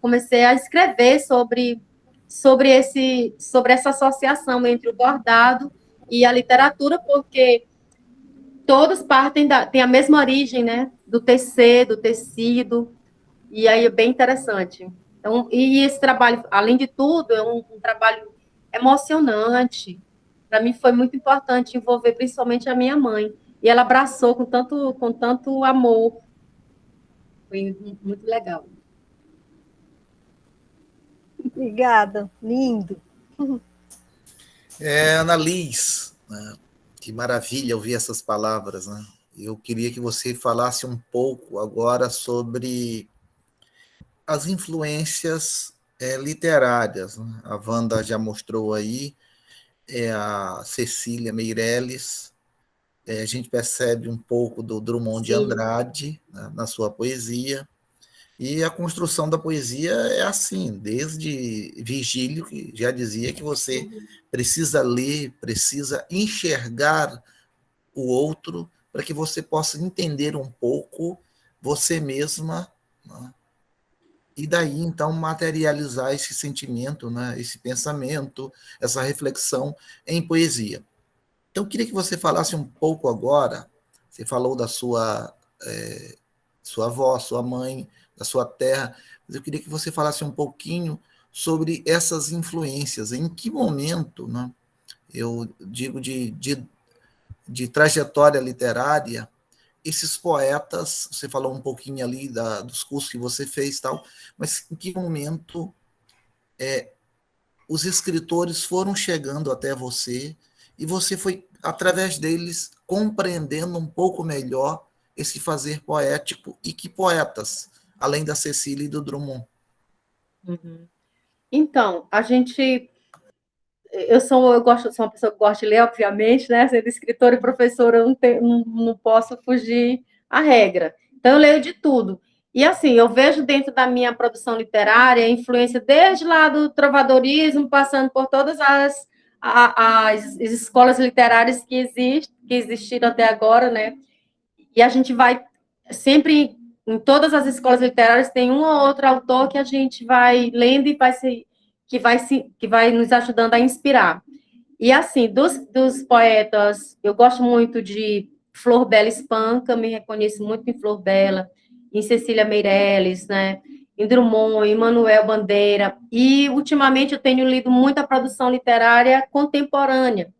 comecei a escrever sobre essa associação entre o bordado e a literatura, porque todos têm a mesma origem, né? Do tecer, do tecido, e aí é bem interessante. Então, e esse trabalho, além de tudo, é um trabalho emocionante. Para mim foi muito importante envolver principalmente a minha mãe. E ela abraçou com tanto amor. Foi muito legal. Obrigada, lindo. Annalise, né? Que maravilha ouvir essas palavras, né? Eu queria que você falasse um pouco agora sobre as influências literárias, né? A Wanda já mostrou aí, a Cecília Meirelles, a gente percebe um pouco do Drummond de Andrade, né, na sua poesia, e a construção da poesia é assim, desde Virgílio, que já dizia que você precisa ler, precisa enxergar o outro, para que você possa entender um pouco você mesma, né? E daí, então, materializar esse sentimento, né? Esse pensamento, essa reflexão em poesia. Então, eu queria que você falasse um pouco agora, você falou da sua avó, sua mãe, da sua terra, mas eu queria que você falasse um pouquinho sobre essas influências, em que momento, né? Eu digo de trajetória literária, esses poetas, você falou um pouquinho ali dos cursos que você fez e tal, mas em que momento os escritores foram chegando até você e você foi, através deles, compreendendo um pouco melhor esse fazer poético e que poetas, além da Cecília e do Drummond? Uhum. Então, sou uma pessoa que gosta de ler, obviamente, né? Sendo escritora e professora, eu não posso fugir à regra. Então, eu leio de tudo. E, assim, eu vejo dentro da minha produção literária a influência desde lá do trovadorismo, passando por todas as escolas literárias que existiram até agora, né? E a gente vai sempre, em todas as escolas literárias, tem um ou outro autor que a gente vai lendo e que vai nos ajudando a inspirar. E, assim, dos poetas, eu gosto muito de Flor Bela Espanca, me reconheço muito em Flor Bela, em Cecília Meirelles, né? Em Drummond, em Manuel Bandeira. E, ultimamente, eu tenho lido muita produção literária contemporânea.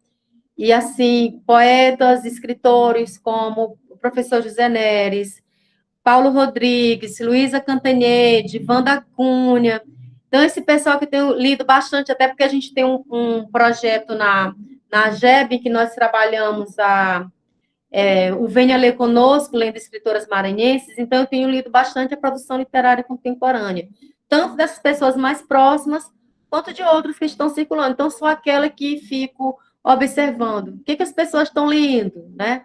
E, assim, poetas, escritores como o professor José Neres, Paulo Rodrigues, Luísa Cantanhede, Wanda Cunha. Então, esse pessoal que eu tenho lido bastante, até porque a gente tem um projeto na GEB, que nós trabalhamos o Venha Ler Conosco, lendo escritoras maranhenses, então eu tenho lido bastante a produção literária contemporânea, tanto dessas pessoas mais próximas, quanto de outros que estão circulando. Então, sou aquela que fico observando o que as pessoas estão lendo, né?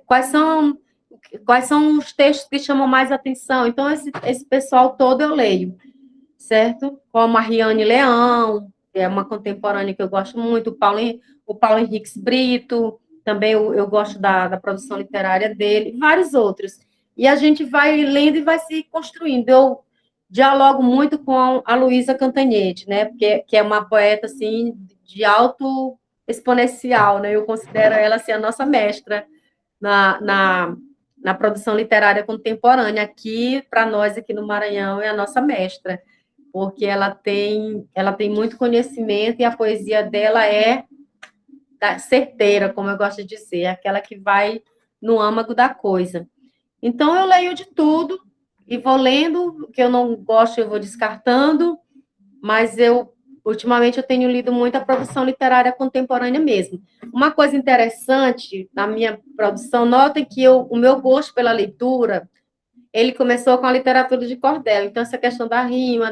Quais são os textos que chamam mais atenção. Então, esse pessoal todo eu leio, certo? Como a Riane Leão, que é uma contemporânea que eu gosto muito, o Paulo Henriques Brito, também eu gosto da produção literária dele, vários outros. E a gente vai lendo e vai se construindo. Eu dialogo muito com a Luísa Cantanhede, né? Que é uma poeta, assim, de alto exponencial, né? Eu considero ela, assim, a nossa mestra na produção literária contemporânea. Aqui, para nós, aqui no Maranhão, é a nossa mestra, porque ela tem muito conhecimento e a poesia dela é certeira, como eu gosto de dizer, aquela que vai no âmago da coisa. Então, eu leio de tudo e vou lendo, o que eu não gosto eu vou descartando, mas ultimamente, eu tenho lido muito a produção literária contemporânea mesmo. Uma coisa interessante na minha produção, notem que o meu gosto pela leitura, ele começou com a literatura de cordel. Então, essa questão da rima,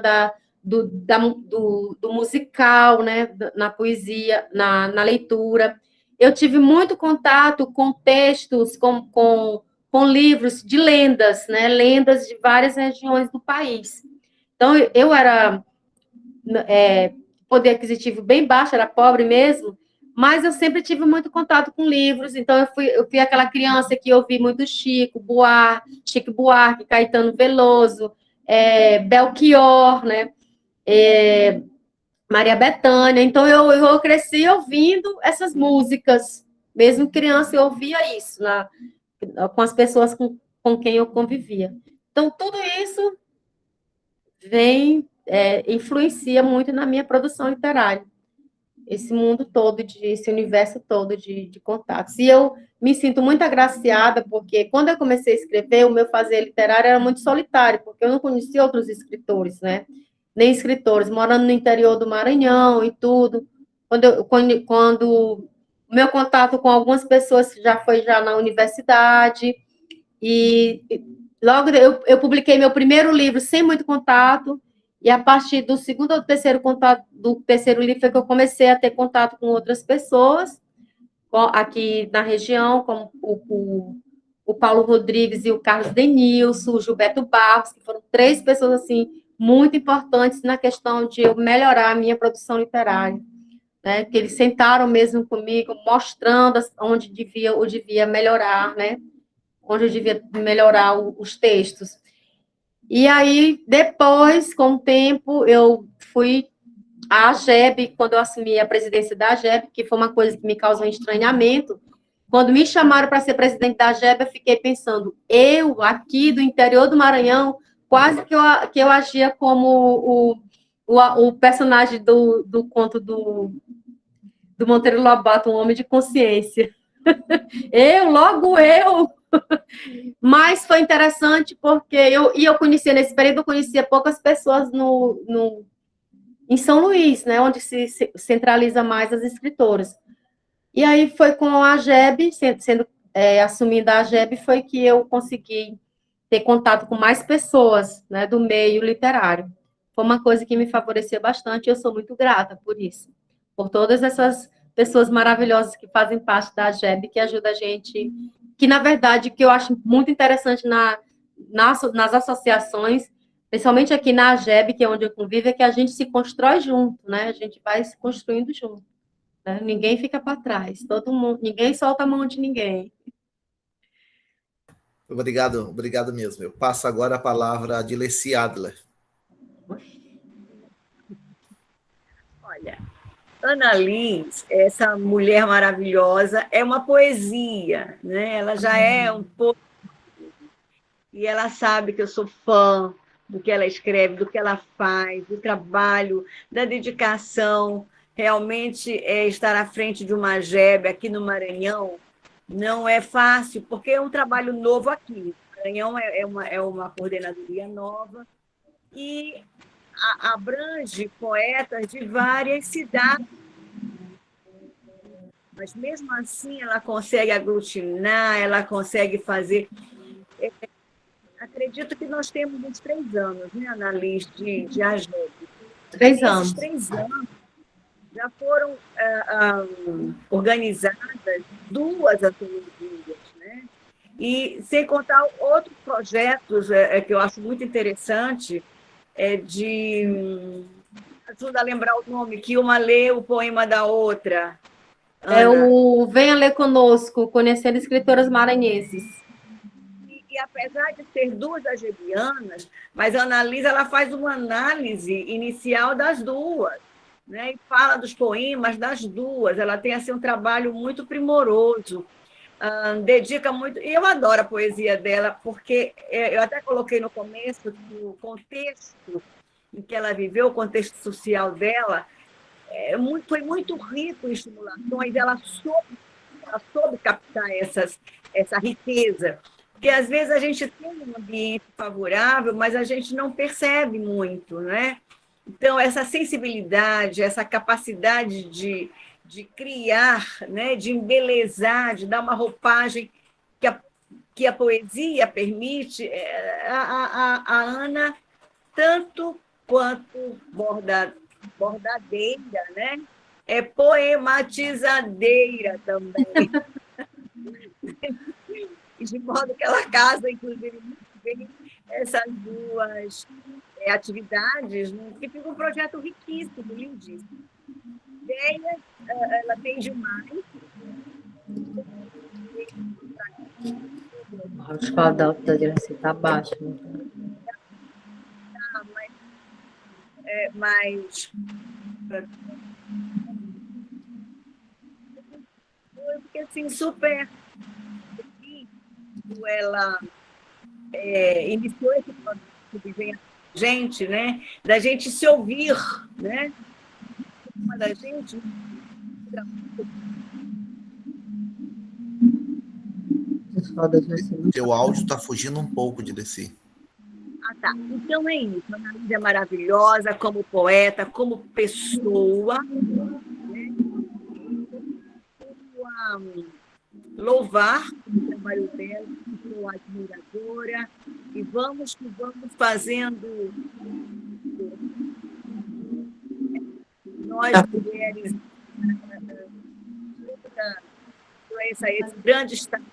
do musical, né, na poesia, na leitura. Eu tive muito contato com textos, com livros de lendas, né, lendas de várias regiões do país. Então, eu era poder aquisitivo bem baixo, era pobre mesmo, mas eu sempre tive muito contato com livros, então eu fui aquela criança que ouvi muito Chico Buarque, Caetano Veloso, Belchior, né? Maria Bethânia. Então, eu cresci ouvindo essas músicas. Mesmo criança, eu ouvia isso com as pessoas com quem eu convivia. Então, tudo isso influencia muito na minha produção literária. Esse mundo todo, esse universo todo de contatos. E eu me sinto muito agraciada, porque quando eu comecei a escrever, o meu fazer literário era muito solitário, porque eu não conhecia outros escritores, né? Nem escritores, morando no interior do Maranhão e tudo. Quando o meu contato com algumas pessoas já foi já na universidade, e logo eu publiquei meu primeiro livro sem muito contato, e a partir do segundo ou terceiro contato, do terceiro livro, foi que eu comecei a ter contato com outras pessoas, aqui na região, como o Paulo Rodrigues e o Carlos Denilson, o Gilberto Barros, que foram 3 pessoas, assim, muito importantes na questão de eu melhorar a minha produção literária, né? Que eles sentaram mesmo comigo, mostrando onde eu devia melhorar, né? Onde eu devia melhorar os textos. E aí, depois, com o tempo, eu fui à AGEB, quando eu assumi a presidência da AGEB, que foi uma coisa que me causou um estranhamento. Quando me chamaram para ser presidente da AGEB, eu fiquei pensando, eu, aqui do interior do Maranhão, quase que eu agia como o personagem do conto do Monteiro Lobato, um homem de consciência. Logo eu. Mas foi interessante porque eu conhecia, nesse período, eu conhecia poucas pessoas em São Luís, né, onde se centraliza mais as escritoras. E aí foi com a AGEB, assumindo a AGEB, foi que eu consegui ter contato com mais pessoas, né, do meio literário. Foi uma coisa que me favoreceu bastante e eu sou muito grata por isso. Por todas essas pessoas maravilhosas que fazem parte da AGEB, que ajuda a gente, que, na verdade, que eu acho muito interessante nas associações, principalmente aqui na AGEB, que é onde eu convivo, é que a gente se constrói junto, né? A gente vai se construindo junto. Né? Ninguém fica para trás, todo mundo, ninguém solta a mão de ninguém. Obrigado mesmo. Eu passo agora a palavra a Dileci Adler. Olha, Ana Liz, essa mulher maravilhosa, é uma poesia, né? Ela já é um pouco... E ela sabe que eu sou fã do que ela escreve, do que ela faz, do trabalho, da dedicação. Realmente, estar à frente de uma AGEB aqui no Maranhão não é fácil, porque é um trabalho novo aqui. O Maranhão é uma coordenadoria nova e abrange poetas de várias cidades. Mas, mesmo assim, ela consegue aglutinar, ela consegue fazer... Acredito que nós temos uns 3 anos, né, Ana Liz, de AGEB. 3 anos. Esses 3 anos já foram organizadas 2 antologias, né? E sem contar outros projetos que eu acho muito interessante, ajuda a lembrar o nome, que uma lê o poema da outra. Ana. Venha Ler Conosco, conhecendo escritoras maranhenses. E apesar de ser 2 agebianas, mas a Ana Liz, ela faz uma análise inicial das 2, né? E fala dos poemas das 2. Ela tem assim, um trabalho muito primoroso, dedica muito... E eu adoro a poesia dela, porque eu até coloquei no começo que o contexto em que ela viveu, o contexto social dela, foi muito rico em estimulações, ela soube captar essa riqueza. Porque, às vezes, a gente tem um ambiente favorável, mas a gente não percebe muito, né? Então, essa sensibilidade, essa capacidade de criar, né? De embelezar, de dar uma roupagem que a poesia permite, a Ana tanto quanto bordadeira, né? É poematizadeira também. De modo que ela casa, inclusive, muito bem essas duas atividades, né? Que fica um projeto riquíssimo, lindíssimo. Ideias, ela tem demais. Acho que a da direção está baixo. Né? Mas porque assim, super ela iniciou esse processo que vem a gente, né? Da gente se ouvir, né? Uma da gente. Seu áudio está fugindo um pouco de Desi. Ah, tá. Então é isso. A Annalise é maravilhosa como poeta, como pessoa, né? Louvar o trabalho dela, sou admiradora, e vamos fazendo nós mulheres esse grande estado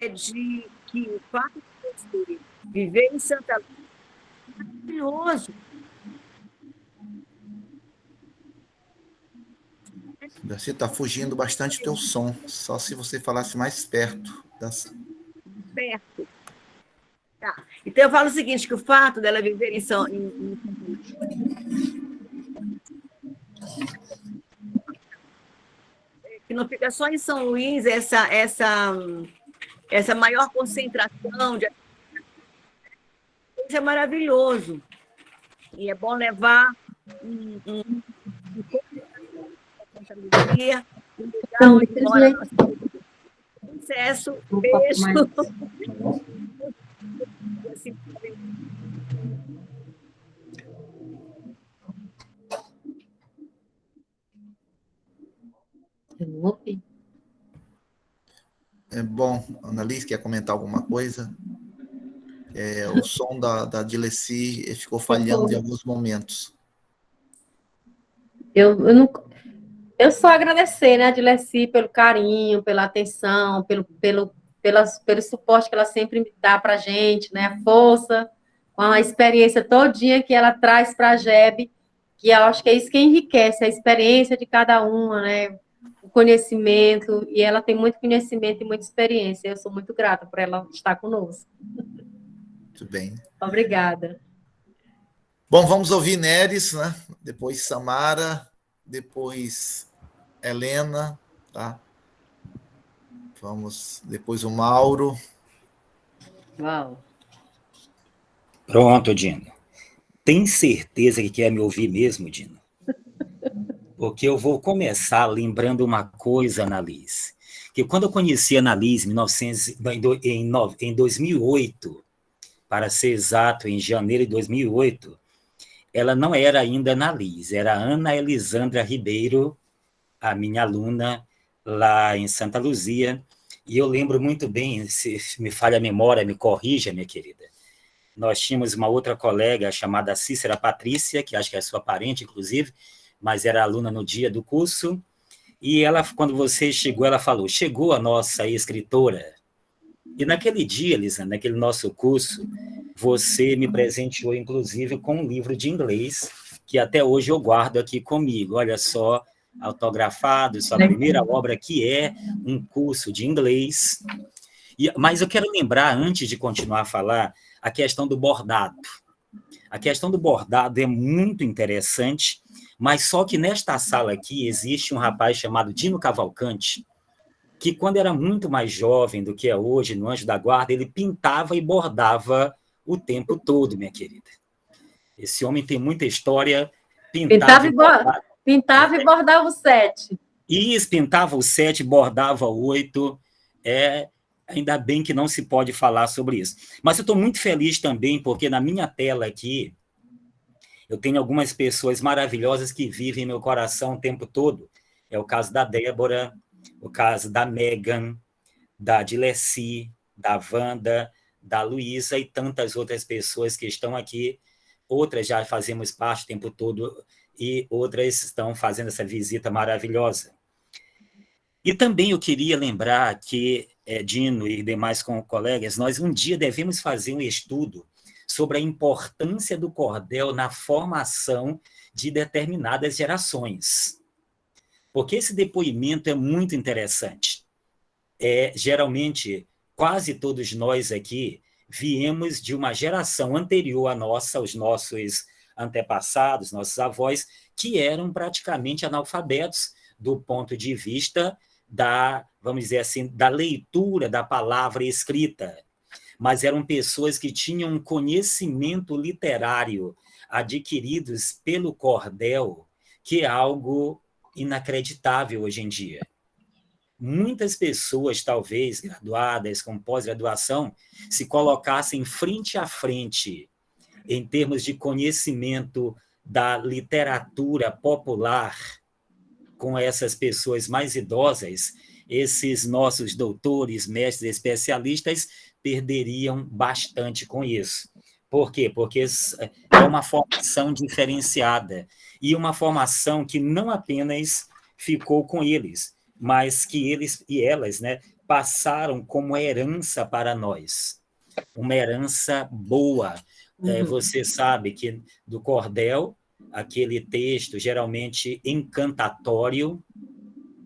é de que o fato de você viver em Santa Luzia é maravilhoso. Você está fugindo bastante teu som. Só se você falasse mais perto. Perto. Tá. Então eu falo o seguinte, que o fato dela viver em Santa Luzia, que não fica só em São Luís essa maior concentração de... Isso é maravilhoso. E é bom levar responsabilidade, sucesso, beijo. É bom, Annalise, quer comentar alguma coisa? O som da Dileci ficou falhando em alguns momentos. Eu só agradecer, né, a Dileci, pelo carinho, pela atenção, pelo suporte que ela sempre me dá para a gente, né, a força, com a experiência todinha que ela traz para a GEB, que eu acho que é isso que enriquece, a experiência de cada uma, né, o conhecimento, e ela tem muito conhecimento e muita experiência. Eu sou muito grata por ela estar conosco. Muito bem. Obrigada. Bom, vamos ouvir Neres, né? Depois Samara, depois Helena, tá? Depois o Mauro. Uau. Pronto, Dino. Tem certeza que quer me ouvir mesmo, Dino? Porque eu vou começar lembrando uma coisa, Annalise, que quando eu conheci a Annalise em 2008, para ser exato, em janeiro de 2008, ela não era ainda Annalise, era Ana Elisandra Ribeiro, a minha aluna lá em Santa Luzia, e eu lembro muito bem, se me falha a memória, me corrija, minha querida, nós tínhamos uma outra colega chamada Cícera Patrícia, que acho que é sua parente, inclusive, mas era aluna no dia do curso, e ela, quando você chegou, ela falou, chegou a nossa escritora, e naquele dia, Lisa, naquele nosso curso, você me presenteou, inclusive, com um livro de inglês, que até hoje eu guardo aqui comigo, olha só, autografado, sua primeira obra, que é um curso de inglês. Mas eu quero lembrar, antes de continuar a falar, a questão do bordado. A questão do bordado é muito interessante, mas só que nesta sala aqui existe um rapaz chamado Dino Cavalcante, que quando era muito mais jovem do que é hoje, no Anjo da Guarda, ele pintava e bordava o tempo todo, minha querida. Esse homem tem muita história. Pintava e bordava o 7. Isso, pintava o 7, bordava o 8. Ainda bem que não se pode falar sobre isso. Mas eu estou muito feliz também, porque na minha tela aqui, eu tenho algumas pessoas maravilhosas que vivem em meu coração o tempo todo. É o caso da Débora, o caso da Megan, da Dileci, da Wanda, da Luísa e tantas outras pessoas que estão aqui. Outras já fazemos parte o tempo todo e outras estão fazendo essa visita maravilhosa. E também eu queria lembrar que, Dino e demais colegas, nós um dia devemos fazer um estudo sobre a importância do cordel na formação de determinadas gerações. Porque esse depoimento é muito interessante. Geralmente, quase todos nós aqui viemos de uma geração anterior à nossa, os nossos antepassados, nossos avós, que eram praticamente analfabetos do ponto de vista da, vamos dizer assim, da leitura da palavra escrita, mas eram pessoas que tinham um conhecimento literário adquiridos pelo cordel, que é algo inacreditável hoje em dia. Muitas pessoas, talvez, graduadas, com pós-graduação, se colocassem frente a frente em termos de conhecimento da literatura popular com essas pessoas mais idosas, esses nossos doutores, mestres, especialistas perderiam bastante com isso. Por quê? Porque é uma formação diferenciada e uma formação que não apenas ficou com eles, mas que eles e elas, né, passaram como herança para nós. Uma herança boa. Você sabe que do cordel, aquele texto geralmente encantatório,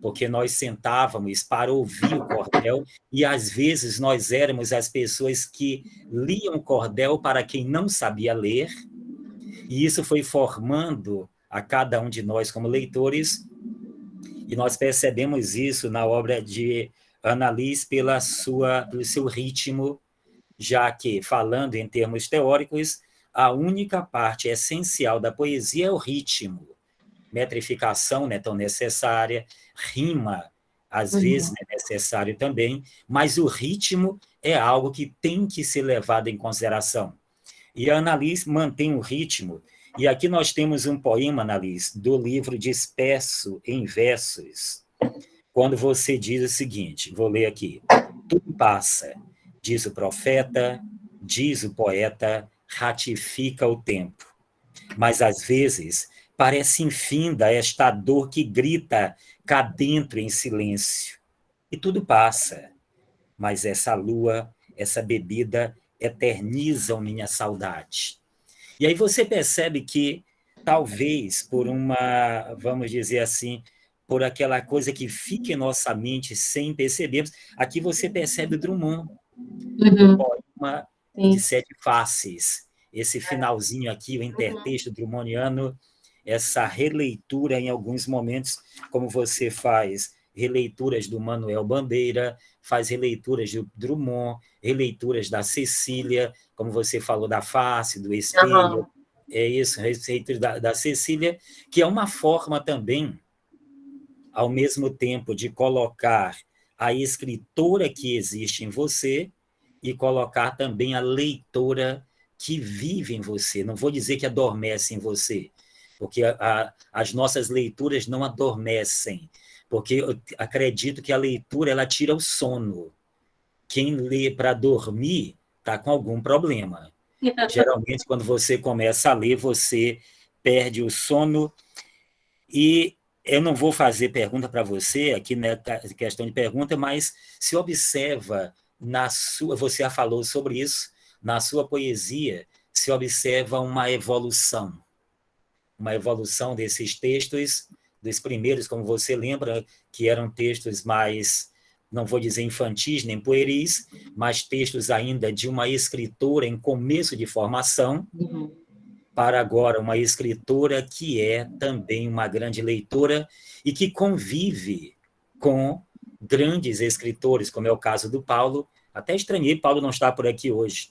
porque nós sentávamos para ouvir o cordel e, às vezes, nós éramos as pessoas que liam o cordel para quem não sabia ler, e isso foi formando a cada um de nós como leitores, e nós percebemos isso na obra de Annalise pelo seu ritmo, já que, falando em termos teóricos, a única parte essencial da poesia é o ritmo. Metrificação não é tão necessária, rima, às vezes, é necessário também, mas o ritmo é algo que tem que ser levado em consideração. E a Annalise mantém o ritmo, e aqui nós temos um poema, Annalise, do livro Disperso em Versos, quando você diz o seguinte, vou ler aqui: tudo passa, diz o profeta, diz o poeta, ratifica o tempo. Mas, às vezes, parece infinda esta dor que grita cá dentro em silêncio. E tudo passa, mas essa lua, essa bebida, eternizam minha saudade. E aí você percebe que, talvez, por uma, vamos dizer assim, por aquela coisa que fica em nossa mente sem percebermos, aqui você percebe o Drummond, o poema de Sete Faces, esse finalzinho aqui, o intertexto drummondiano, essa releitura em alguns momentos, como você faz releituras do Manuel Bandeira, faz releituras do Drummond, releituras da Cecília, como você falou da face, do espelho, é isso, releituras da Cecília, que é uma forma também, ao mesmo tempo, de colocar a escritora que existe em você e colocar também a leitora que vive em você. Não vou dizer que adormece em você, porque as nossas leituras não adormecem, porque eu acredito que a leitura ela tira o sono. Quem lê para dormir está com algum problema. Geralmente, quando você começa a ler, você perde o sono. E eu não vou fazer pergunta para você, aqui não é questão de pergunta, mas se observa na sua, você já falou sobre isso, na sua poesia, se observa uma evolução desses textos, dos primeiros, como você lembra, que eram textos mais, não vou dizer infantis nem pueris, mas textos ainda de uma escritora em começo de formação, para agora uma escritora que é também uma grande leitora e que convive com grandes escritores, como é o caso do Paulo. Até estranhei, Paulo não está por aqui hoje.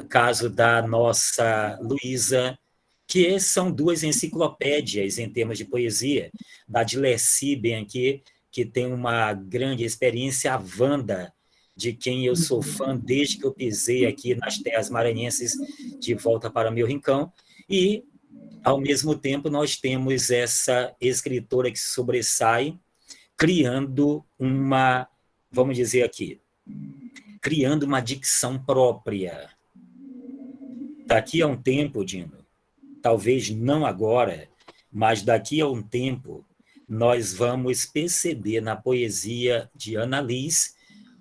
O caso da nossa Luísa, que são duas enciclopédias em termos de poesia, da Dileci, bem aqui, que tem uma grande experiência, a Wanda, de quem eu sou fã desde que eu pisei aqui nas terras maranhenses, de volta para meu rincão, e, ao mesmo tempo, nós temos essa escritora que se sobressai, criando uma, vamos dizer aqui, criando uma dicção própria. Daqui a um tempo, Dino, talvez não agora, mas daqui a um tempo, nós vamos perceber na poesia de Annalise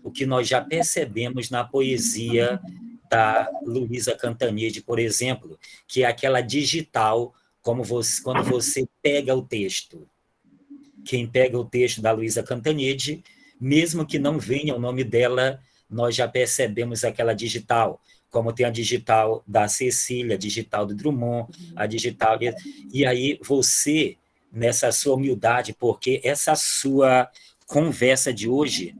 o que nós já percebemos na poesia da Luísa Cantanhede, por exemplo, que é aquela digital, quando você pega o texto. Quem pega o texto da Luísa Cantanhede, mesmo que não venha o nome dela, nós já percebemos aquela digital, como tem a digital da Cecília, a digital do Drummond, a digital... E aí você, nessa sua humildade, porque essa sua conversa de hoje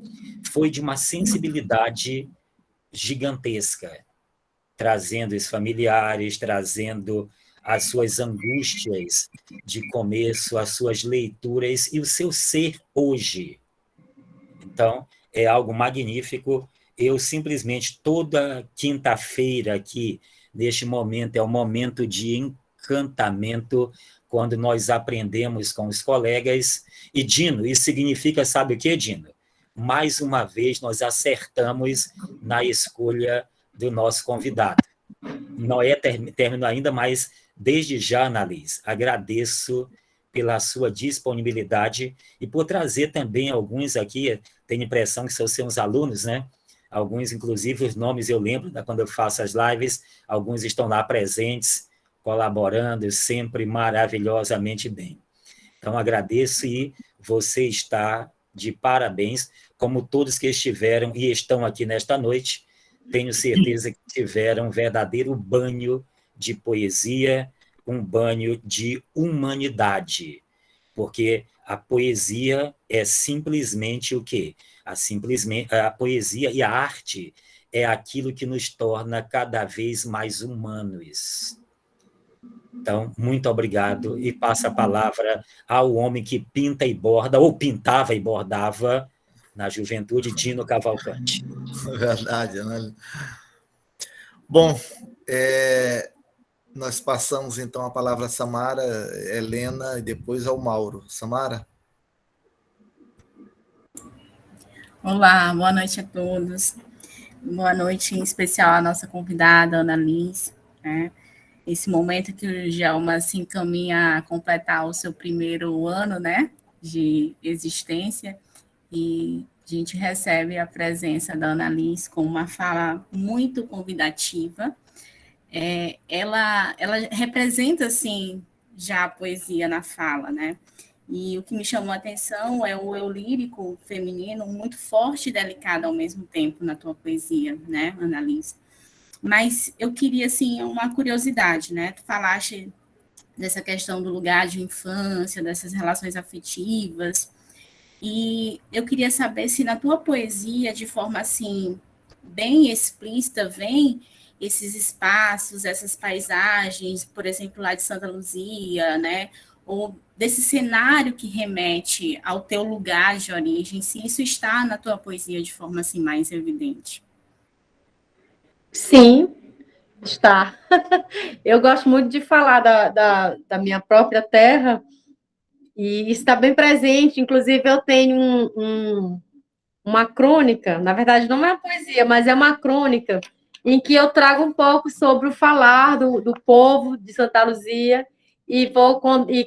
foi de uma sensibilidade gigantesca, trazendo os familiares, trazendo as suas angústias de começo, as suas leituras e o seu ser hoje. Então, é algo magnífico. Eu simplesmente, toda quinta-feira aqui, neste momento, é um momento de encantamento, quando nós aprendemos com os colegas. E, Dino, isso significa, sabe o que, Dino? Mais uma vez, nós acertamos na escolha do nosso convidado. Não é término ainda, mas, desde já, Annalise, agradeço pela sua disponibilidade e por trazer também alguns aqui, tenho a impressão que são seus alunos, né? Alguns, inclusive, os nomes eu lembro quando eu faço as lives, alguns estão lá presentes, colaborando sempre maravilhosamente bem. Então, agradeço e você está de parabéns, como todos que estiveram e estão aqui nesta noite. Tenho certeza que tiveram um verdadeiro banho de poesia, um banho de humanidade, porque a poesia é simplesmente o quê? A poesia e a arte é aquilo que nos torna cada vez mais humanos. Então, muito obrigado, e passo a palavra ao homem que pinta e borda, ou pintava e bordava na juventude, Dino Cavalcanti. Verdade, né? Bom, nós passamos então a palavra a Samara, Helena e depois ao Mauro. Samara? Olá, boa noite a todos. Boa noite, em especial à nossa convidada, Annalise, né? Esse momento que o Djalma se encaminha a completar o seu primeiro ano, né, de existência, e a gente recebe a presença da Annalise com uma fala muito convidativa. Ela representa, assim, já a poesia na fala, né? E o que me chamou a atenção é o eu lírico feminino muito forte e delicado ao mesmo tempo na tua poesia, né, Annalise? Mas eu queria, assim, uma curiosidade, né? Tu falaste dessa questão do lugar de infância, dessas relações afetivas, e eu queria saber se na tua poesia, de forma, assim, bem explícita, vem esses espaços, essas paisagens, por exemplo, lá de Santa Luzia, né? Ou desse cenário que remete ao teu lugar de origem, se isso está na tua poesia de forma, assim, mais evidente. Sim, está. Eu gosto muito de falar da minha própria terra, e está bem presente. Inclusive, eu tenho uma crônica, na verdade, não é uma poesia, mas é uma crônica, em que eu trago um pouco sobre o falar do povo de Santa Luzia, e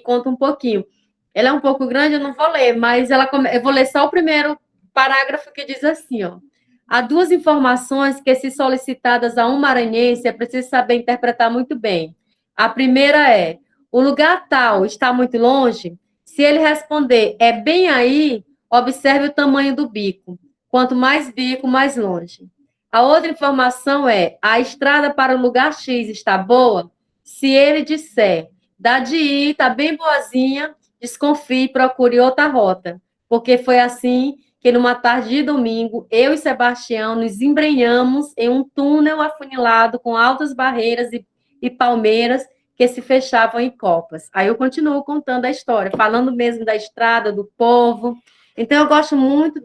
conto um pouquinho. Ela é um pouco grande, eu não vou ler, mas eu vou ler só o primeiro parágrafo, que diz assim, ó. Há duas informações que, se solicitadas a um maranhense, é preciso saber interpretar muito bem. A primeira é: o lugar tal está muito longe? Se ele responder, é bem aí, observe o tamanho do bico. Quanto mais bico, mais longe. A outra informação é: a estrada para o lugar X está boa? Se ele disser, dá de ir, está bem boazinha, desconfie e procure outra rota. Porque foi assim que, numa tarde de domingo, eu e Sebastião nos embrenhamos em um túnel afunilado com altas barreiras e palmeiras que se fechavam em copas. Aí eu continuo contando a história, falando mesmo da estrada, do povo. Então, eu gosto muito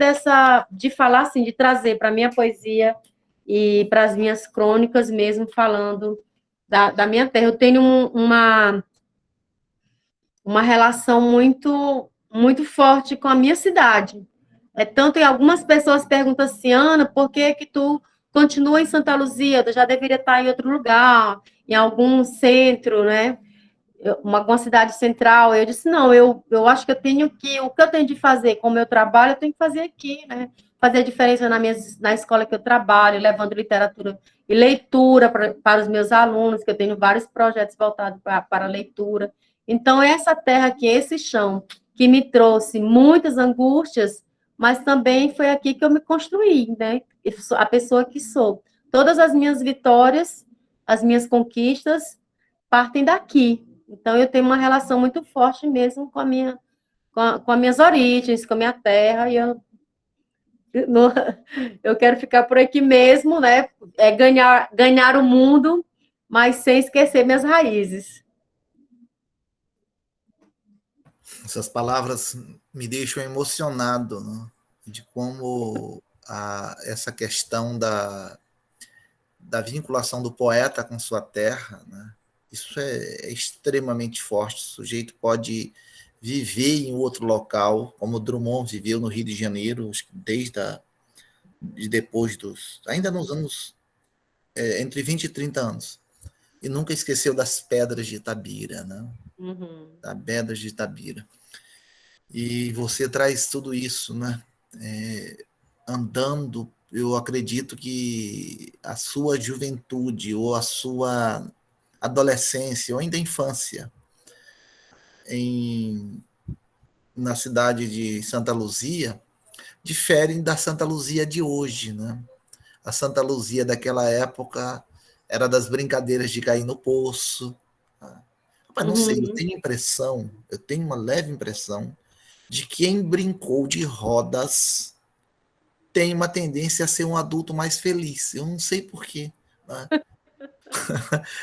de falar assim, de trazer para a minha poesia e para as minhas crônicas mesmo, falando da minha terra. Eu tenho uma relação muito, muito forte com a minha cidade. tanto em algumas pessoas perguntam assim, Ana, por que que tu continua em Santa Luzia? Tu já deveria estar em outro lugar, em algum centro, né? Uma cidade central. Eu disse, não, eu acho que o que eu tenho de fazer com o meu trabalho, eu tenho que fazer aqui, né? Fazer a diferença na escola que eu trabalho, levando literatura e leitura para os meus alunos, que eu tenho vários projetos voltados para a leitura. Então, essa terra aqui, esse chão, que me trouxe muitas angústias, mas também foi aqui que eu me construí, né? A pessoa que sou. Todas as minhas vitórias, as minhas conquistas, partem daqui. Então, eu tenho uma relação muito forte mesmo com as minhas origens, com a minha terra, e eu quero ficar por aqui mesmo, né? Ganhar o mundo, mas sem esquecer minhas raízes. Essas palavras me deixam emocionado, né? De como essa questão da vinculação do poeta com sua terra, né? Isso é extremamente forte. O sujeito pode viver em outro local, como Drummond viveu no Rio de Janeiro, depois ainda nos anos, entre 20 e 30 anos, e nunca esqueceu das pedras de Itabira, né? Uhum. Das pedras de Itabira. E você traz tudo isso, né? Andando, eu acredito que a sua juventude ou a sua adolescência ou ainda infância na cidade de Santa Luzia diferem da Santa Luzia de hoje, né? A Santa Luzia daquela época era das brincadeiras de cair no poço. Mas não sei, eu tenho uma leve impressão de que quem brincou de rodas tem uma tendência a ser um adulto mais feliz. Eu não sei porquê. Né?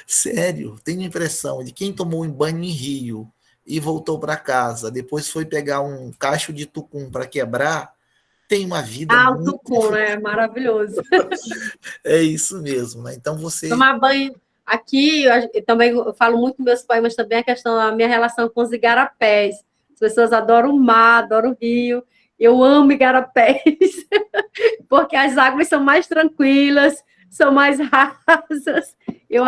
Sério, tenho a impressão de quem tomou um banho em rio e voltou para casa, depois foi pegar um cacho de tucum para quebrar, tem uma vida O muito... tucum, né? Maravilhoso. É isso mesmo, né? Então você... Tomar banho aqui, eu também falo muito com meus pais, mas também a questão da minha relação com os igarapés. As pessoas adoram o mar, adoram o rio. Eu amo igarapés, porque as águas são mais tranquilas, são mais rasas. Eu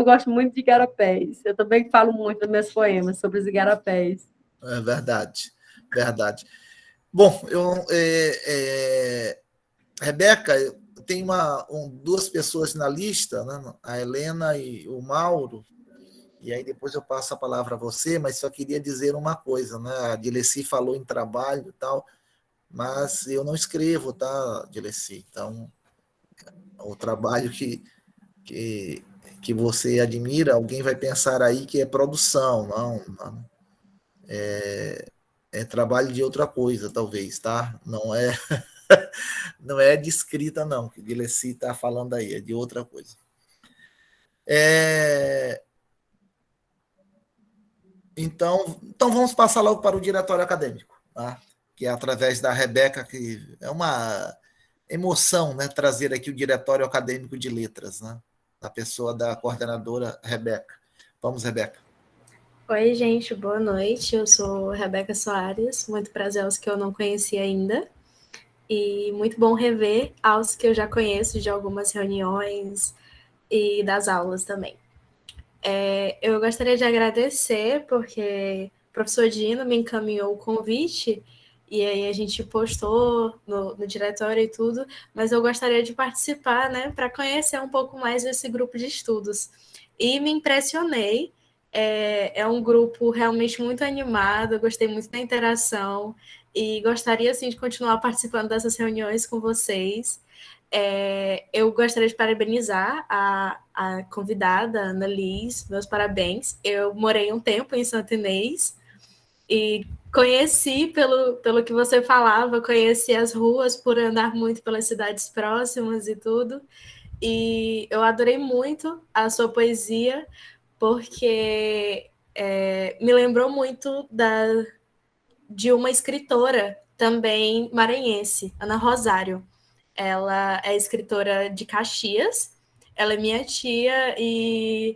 gosto muito de igarapés. Eu também falo muito nos meus poemas sobre os igarapés. É verdade, verdade. Bom, Rebeca, tem duas pessoas na lista, né? A Helena e o Mauro, e aí depois eu passo a palavra a você, mas só queria dizer uma coisa, né? A Dileci falou em trabalho e tal, mas eu não escrevo, tá, Dileci? Então, o trabalho que você admira, alguém vai pensar aí que é produção, não. É trabalho de outra coisa, talvez, tá? Não é de escrita, não, que Dileci está falando aí, é de outra coisa. Então vamos passar logo para o diretório acadêmico, tá? Que é através da Rebeca, que é uma emoção, né, trazer aqui o diretório acadêmico de letras, né? Da pessoa da coordenadora Rebeca. Vamos, Rebeca. Oi, gente, boa noite. Eu sou Rebeca Soares, muito prazer aos que eu não conheci ainda. E muito bom rever aos que eu já conheço de algumas reuniões e das aulas também. Eu gostaria de agradecer, porque o professor Dino me encaminhou o convite, e aí a gente postou no diretório e tudo, mas eu gostaria de participar, né, para conhecer um pouco mais desse grupo de estudos. E me impressionei, é um grupo realmente muito animado, eu gostei muito da interação, e gostaria, assim, de continuar participando dessas reuniões com vocês. Eu gostaria de parabenizar a convidada, Ana Liz, meus parabéns. Eu morei um tempo em Santo Inês e conheci, pelo que você falava, conheci as ruas por andar muito pelas cidades próximas e tudo. E eu adorei muito a sua poesia, porque me lembrou muito de uma escritora também maranhense, Ana Rosário. Ela é escritora de Caxias, ela é minha tia e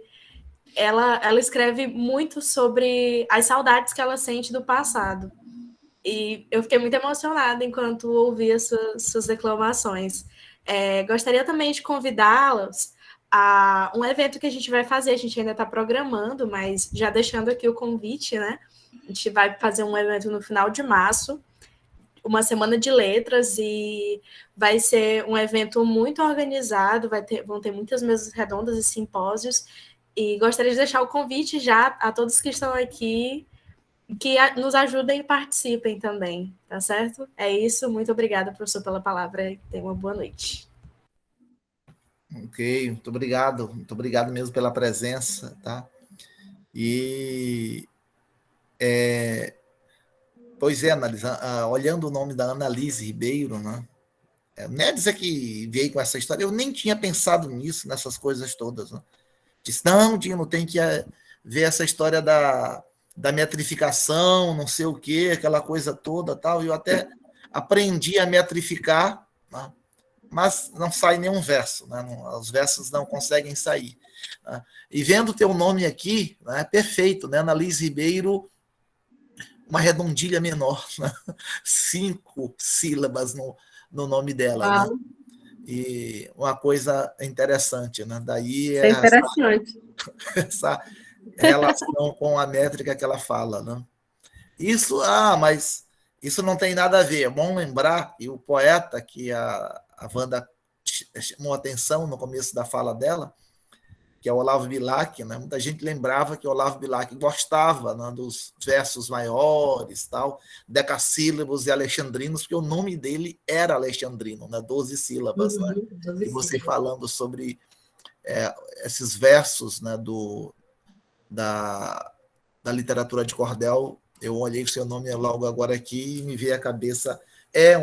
ela escreve muito sobre as saudades que ela sente do passado. E eu fiquei muito emocionada enquanto ouvia suas declamações. Gostaria também de convidá-los a um evento que a gente vai fazer, a gente ainda está programando, mas já deixando aqui o convite, né? A gente vai fazer um evento no final de março, uma semana de letras, e vai ser um evento muito organizado, vão ter muitas mesas redondas e simpósios, e gostaria de deixar o convite já a todos que estão aqui, que nos ajudem e participem também, tá certo? É isso, muito obrigada, professor, pela palavra, e tenha uma boa noite. Ok, muito obrigado mesmo pela presença, tá? E, pois é, Annalise, olhando o nome da Annalise Ribeiro, né? Não é dizer que veio com essa história, eu nem tinha pensado nisso, nessas coisas todas, né? Disse, não, Dino, tem que ver essa história da metrificação, não sei o quê, aquela coisa toda, tal, e eu até aprendi a metrificar, né? Mas não sai nenhum verso, né? Os versos não conseguem sair, né? E vendo o teu nome aqui, né, perfeito, né? Annalise Ribeiro, uma redondilha menor, né? 5 sílabas no nome dela, né? E uma coisa interessante, né? Daí é interessante. Essa relação com a métrica que ela fala, né? Mas isso não tem nada a ver. É bom lembrar, e o poeta que a Wanda chamou atenção no começo da fala dela, que é o Olavo Bilac, né? Muita gente lembrava que o Olavo Bilac gostava, né, dos versos maiores, tal, decassílabos e alexandrinos, porque o nome dele era alexandrino, né? 12 sílabas, né? E você falando sobre esses versos, né, da literatura de cordel, eu olhei o seu nome logo agora aqui e me veio à cabeça,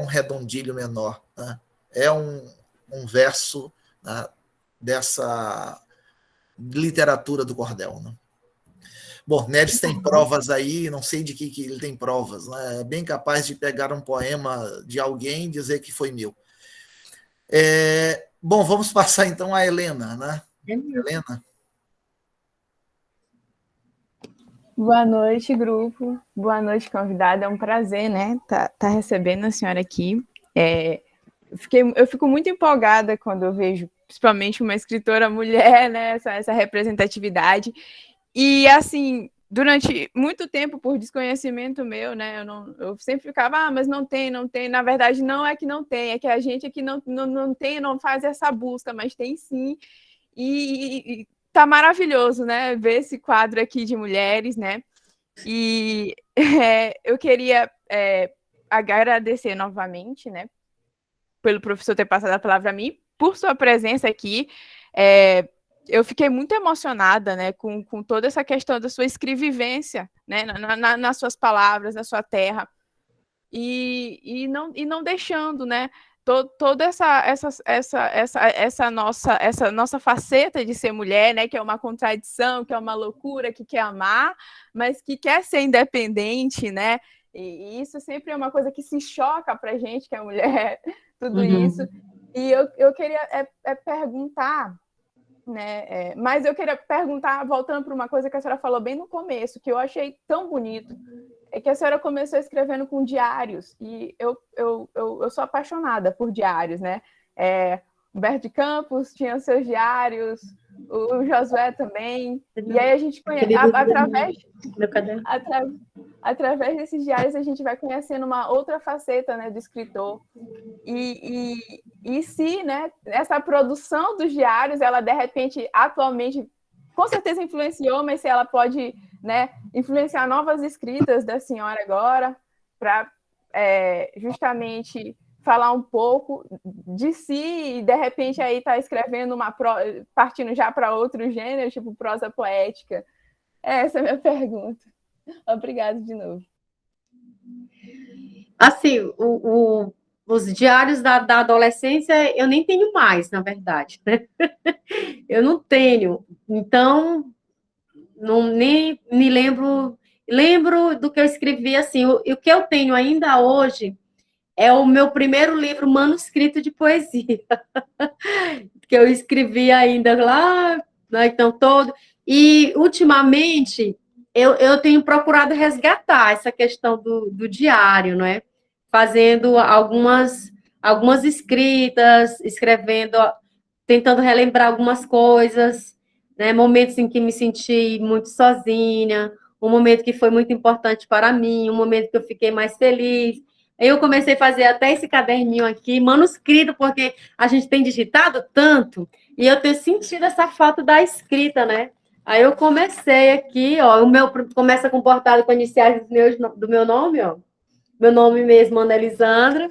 um redondilho menor, né? É um verso, né, dessa literatura do cordel, né? Bom, Neves tem provas aí, não sei de que ele tem provas, né? É bem capaz de pegar um poema de alguém e dizer que foi meu. Bom, vamos passar então a Helena, né? Helena. Boa noite, grupo. Boa noite, convidada. É um prazer, né, tá recebendo a senhora aqui. Eu fico muito empolgada quando eu vejo, principalmente uma escritora mulher, né, essa representatividade. E, assim, durante muito tempo, por desconhecimento meu, né, eu sempre ficava, mas não tem. Na verdade, não é que não tem, é que a gente aqui não tem, não faz essa busca, mas tem sim. E tá maravilhoso, né, ver esse quadro aqui de mulheres, né, e eu queria agradecer novamente, né, pelo professor ter passado a palavra a mim, por sua presença aqui. Eu fiquei muito emocionada, né, com toda essa questão da sua escrevivência, né, nas suas palavras, na sua terra, e não deixando, né, toda essa nossa faceta de ser mulher, né, que é uma contradição, que é uma loucura, que quer amar, mas que quer ser independente, né, e isso sempre é uma coisa que se choca para a gente, que é mulher, tudo isso. E eu queria perguntar, né, mas eu queria perguntar, voltando para uma coisa que a senhora falou bem no começo, que eu achei tão bonito, é que a senhora começou escrevendo com diários, e eu sou apaixonada por diários, né? Humberto de Campos tinha seus diários, o Josué também, e aí a gente conhece, através desses diários a gente vai conhecendo uma outra faceta, né, do escritor, e se, né, essa produção dos diários, ela de repente, atualmente, com certeza influenciou, mas se ela pode, né, influenciar novas escritas da senhora agora, para justamente falar um pouco de si, e de repente aí tá escrevendo partindo já para outro gênero, tipo prosa poética. Essa é a minha pergunta. Obrigada de novo. Assim, os diários da adolescência eu nem tenho mais, na verdade, né? Eu não tenho, então nem me lembro do que eu escrevi, assim, o que eu tenho ainda hoje é o meu primeiro livro manuscrito de poesia, que eu escrevi ainda lá, né, então todo, e ultimamente eu tenho procurado resgatar essa questão do diário, não é? Fazendo algumas escritas, escrevendo, tentando relembrar algumas coisas, né? Momentos em que me senti muito sozinha, um momento que foi muito importante para mim, um momento que eu fiquei mais feliz. Eu comecei a fazer até esse caderninho aqui, manuscrito, porque a gente tem digitado tanto, e eu tenho sentido essa falta da escrita, né? Aí eu comecei aqui, ó, o meu começa com bordado com iniciais do meu nome, ó. Meu nome mesmo, Ana Elisandra.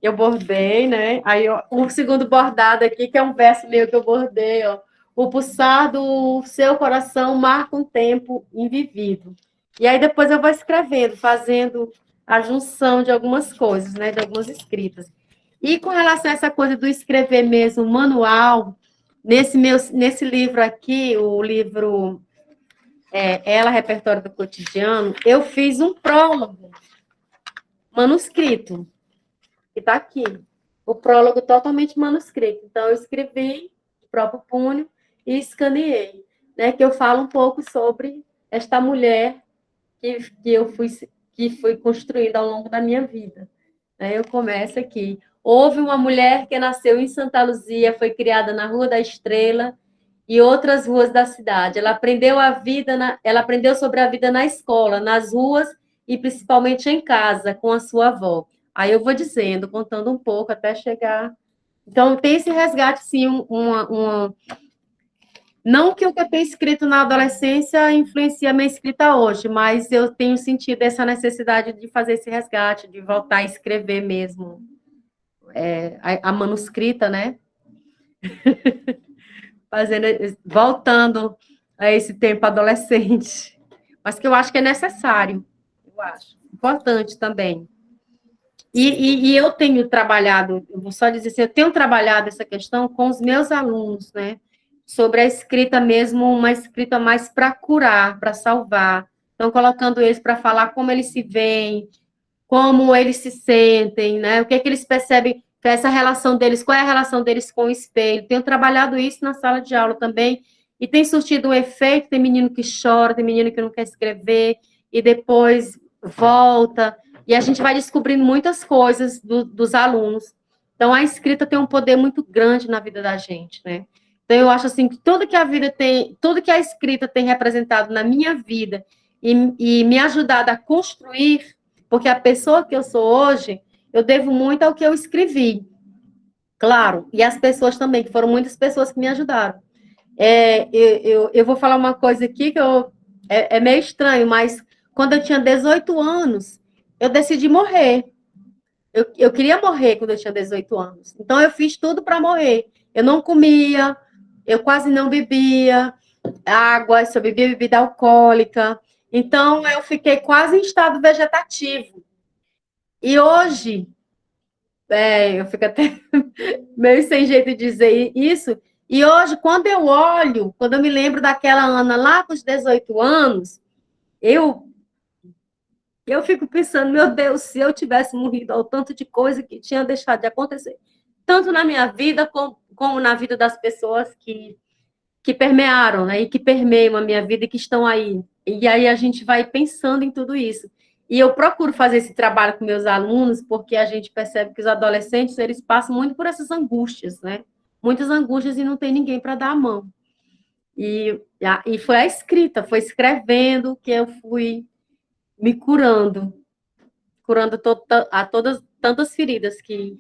Eu bordei, né? Aí, ó, o segundo bordado aqui, que é um verso meu que eu bordei, ó. O pulsar do seu coração marca um tempo invivido. E aí depois eu vou escrevendo, fazendo a junção de algumas coisas, né? De algumas escritas. E com relação a essa coisa do escrever mesmo, manual, nesse livro aqui, o livro Ela, Repertório do Cotidiano, eu fiz um prólogo manuscrito, que está aqui. O prólogo totalmente manuscrito. Então, eu escrevi o próprio punho e escaneei, né? Que eu falo um pouco sobre esta mulher que fui construindo ao longo da minha vida. Eu começo aqui. Houve uma mulher que nasceu em Santa Luzia, foi criada na Rua da Estrela e outras ruas da cidade. Ela aprendeu sobre a vida na escola, nas ruas e principalmente em casa, com a sua avó. Aí eu vou dizendo, contando um pouco até chegar. Então, tem esse resgate, sim, não que o que eu tenho escrito na adolescência influencie a minha escrita hoje, mas eu tenho sentido essa necessidade de fazer esse resgate, de voltar a escrever mesmo a manuscrita, né? Voltando a esse tempo adolescente. Mas que eu acho que é necessário. Eu acho. Importante também. E eu tenho trabalhado, eu vou só dizer assim, eu tenho trabalhado essa questão com os meus alunos, né? Sobre a escrita mesmo, uma escrita mais para curar, para salvar. Então, colocando eles para falar como eles se veem, como eles se sentem, né? O que é que eles percebem, que é essa relação deles, qual é a relação deles com o espelho. Tenho trabalhado isso na sala de aula também, e tem surtido um efeito, tem menino que chora, tem menino que não quer escrever, e depois volta, e a gente vai descobrindo muitas coisas dos alunos. Então, a escrita tem um poder muito grande na vida da gente, né? Então, eu acho assim, que tudo que a escrita tem representado na minha vida e me ajudado a construir, porque a pessoa que eu sou hoje, eu devo muito ao que eu escrevi. Claro, e as pessoas também, que foram muitas pessoas que me ajudaram. Eu vou falar uma coisa aqui que é meio estranho, mas quando eu tinha 18 anos, eu decidi morrer. Eu queria morrer quando eu tinha 18 anos. Então, eu fiz tudo para morrer. Eu não comia, eu quase não bebia água, só bebia bebida alcoólica. Então, eu fiquei quase em estado vegetativo. E hoje, eu fico até meio sem jeito de dizer isso, e hoje, quando eu me lembro daquela Ana lá com os 18 anos, eu fico pensando, meu Deus, se eu tivesse morrido ao tanto de coisa que tinha deixado de acontecer, tanto na minha vida como na vida das pessoas que permearam, né, e que permeiam a minha vida e que estão aí. E aí a gente vai pensando em tudo isso. E eu procuro fazer esse trabalho com meus alunos, porque a gente percebe que os adolescentes, eles passam muito por essas angústias, né? Muitas angústias e não tem ninguém para dar a mão. E foi a escrita, foi escrevendo que eu fui me curando a todas tantas feridas que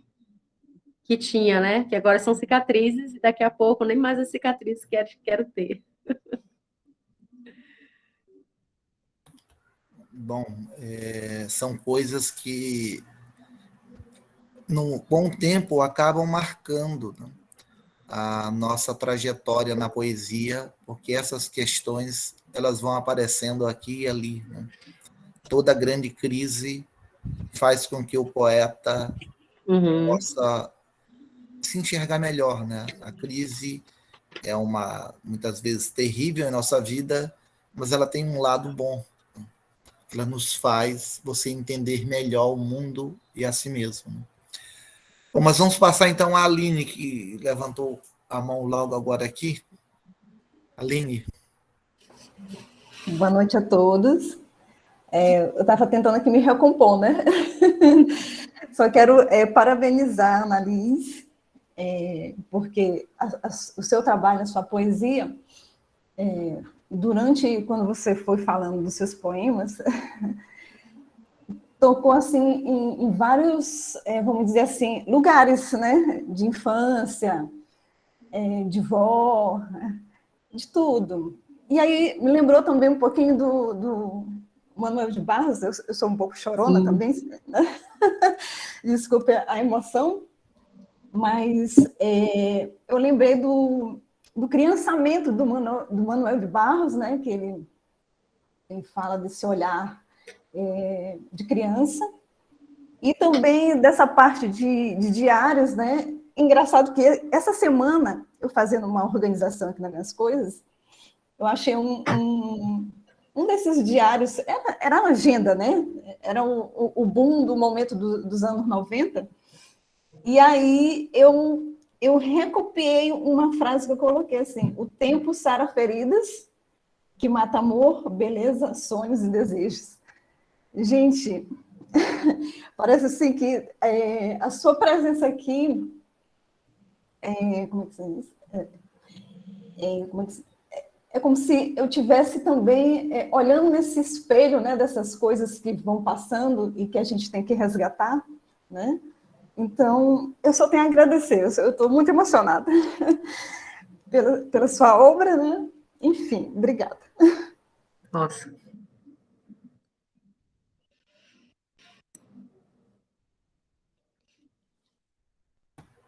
tinha, né? Que agora são cicatrizes, e daqui a pouco nem mais as cicatrizes quero ter. Bom, são coisas que, com o tempo, acabam marcando, né, a nossa trajetória na poesia, porque essas questões elas vão aparecendo aqui e ali, né? Toda grande crise faz com que o poeta possa se enxergar melhor, né? A crise é muitas vezes terrível em nossa vida, mas ela tem um lado bom. Ela nos faz você entender melhor o mundo e a si mesmo. Bom, mas vamos passar então a Aline, que levantou a mão logo agora aqui. Aline. Boa noite a todos. Eu estava tentando aqui me recompor, né? Só quero parabenizar a Annalise, porque o seu trabalho, a sua poesia, quando você foi falando dos seus poemas, tocou assim em vários, vamos dizer assim, lugares, né? De infância, de vó, de tudo. E aí me lembrou também um pouquinho do Manuel de Barros. Eu sou um pouco chorona também, né? Desculpe a emoção, mas eu lembrei do criançamento do Manuel de Barros, né? Que ele fala desse olhar de criança, e também dessa parte de diários, né? Engraçado que essa semana, eu fazendo uma organização aqui nas minhas coisas, eu achei um desses diários, era a agenda, né? Era o boom do momento dos anos 90, e aí eu recopiei uma frase que eu coloquei assim: o tempo sara feridas, que mata amor, beleza, sonhos e desejos. Gente, parece assim que a sua presença aqui, como é que se diz? É como se eu tivesse também olhando nesse espelho, né, dessas coisas que vão passando e que a gente tem que resgatar, né? Então, eu só tenho a agradecer, eu estou muito emocionada pela sua obra, né? Enfim, obrigada. Nossa.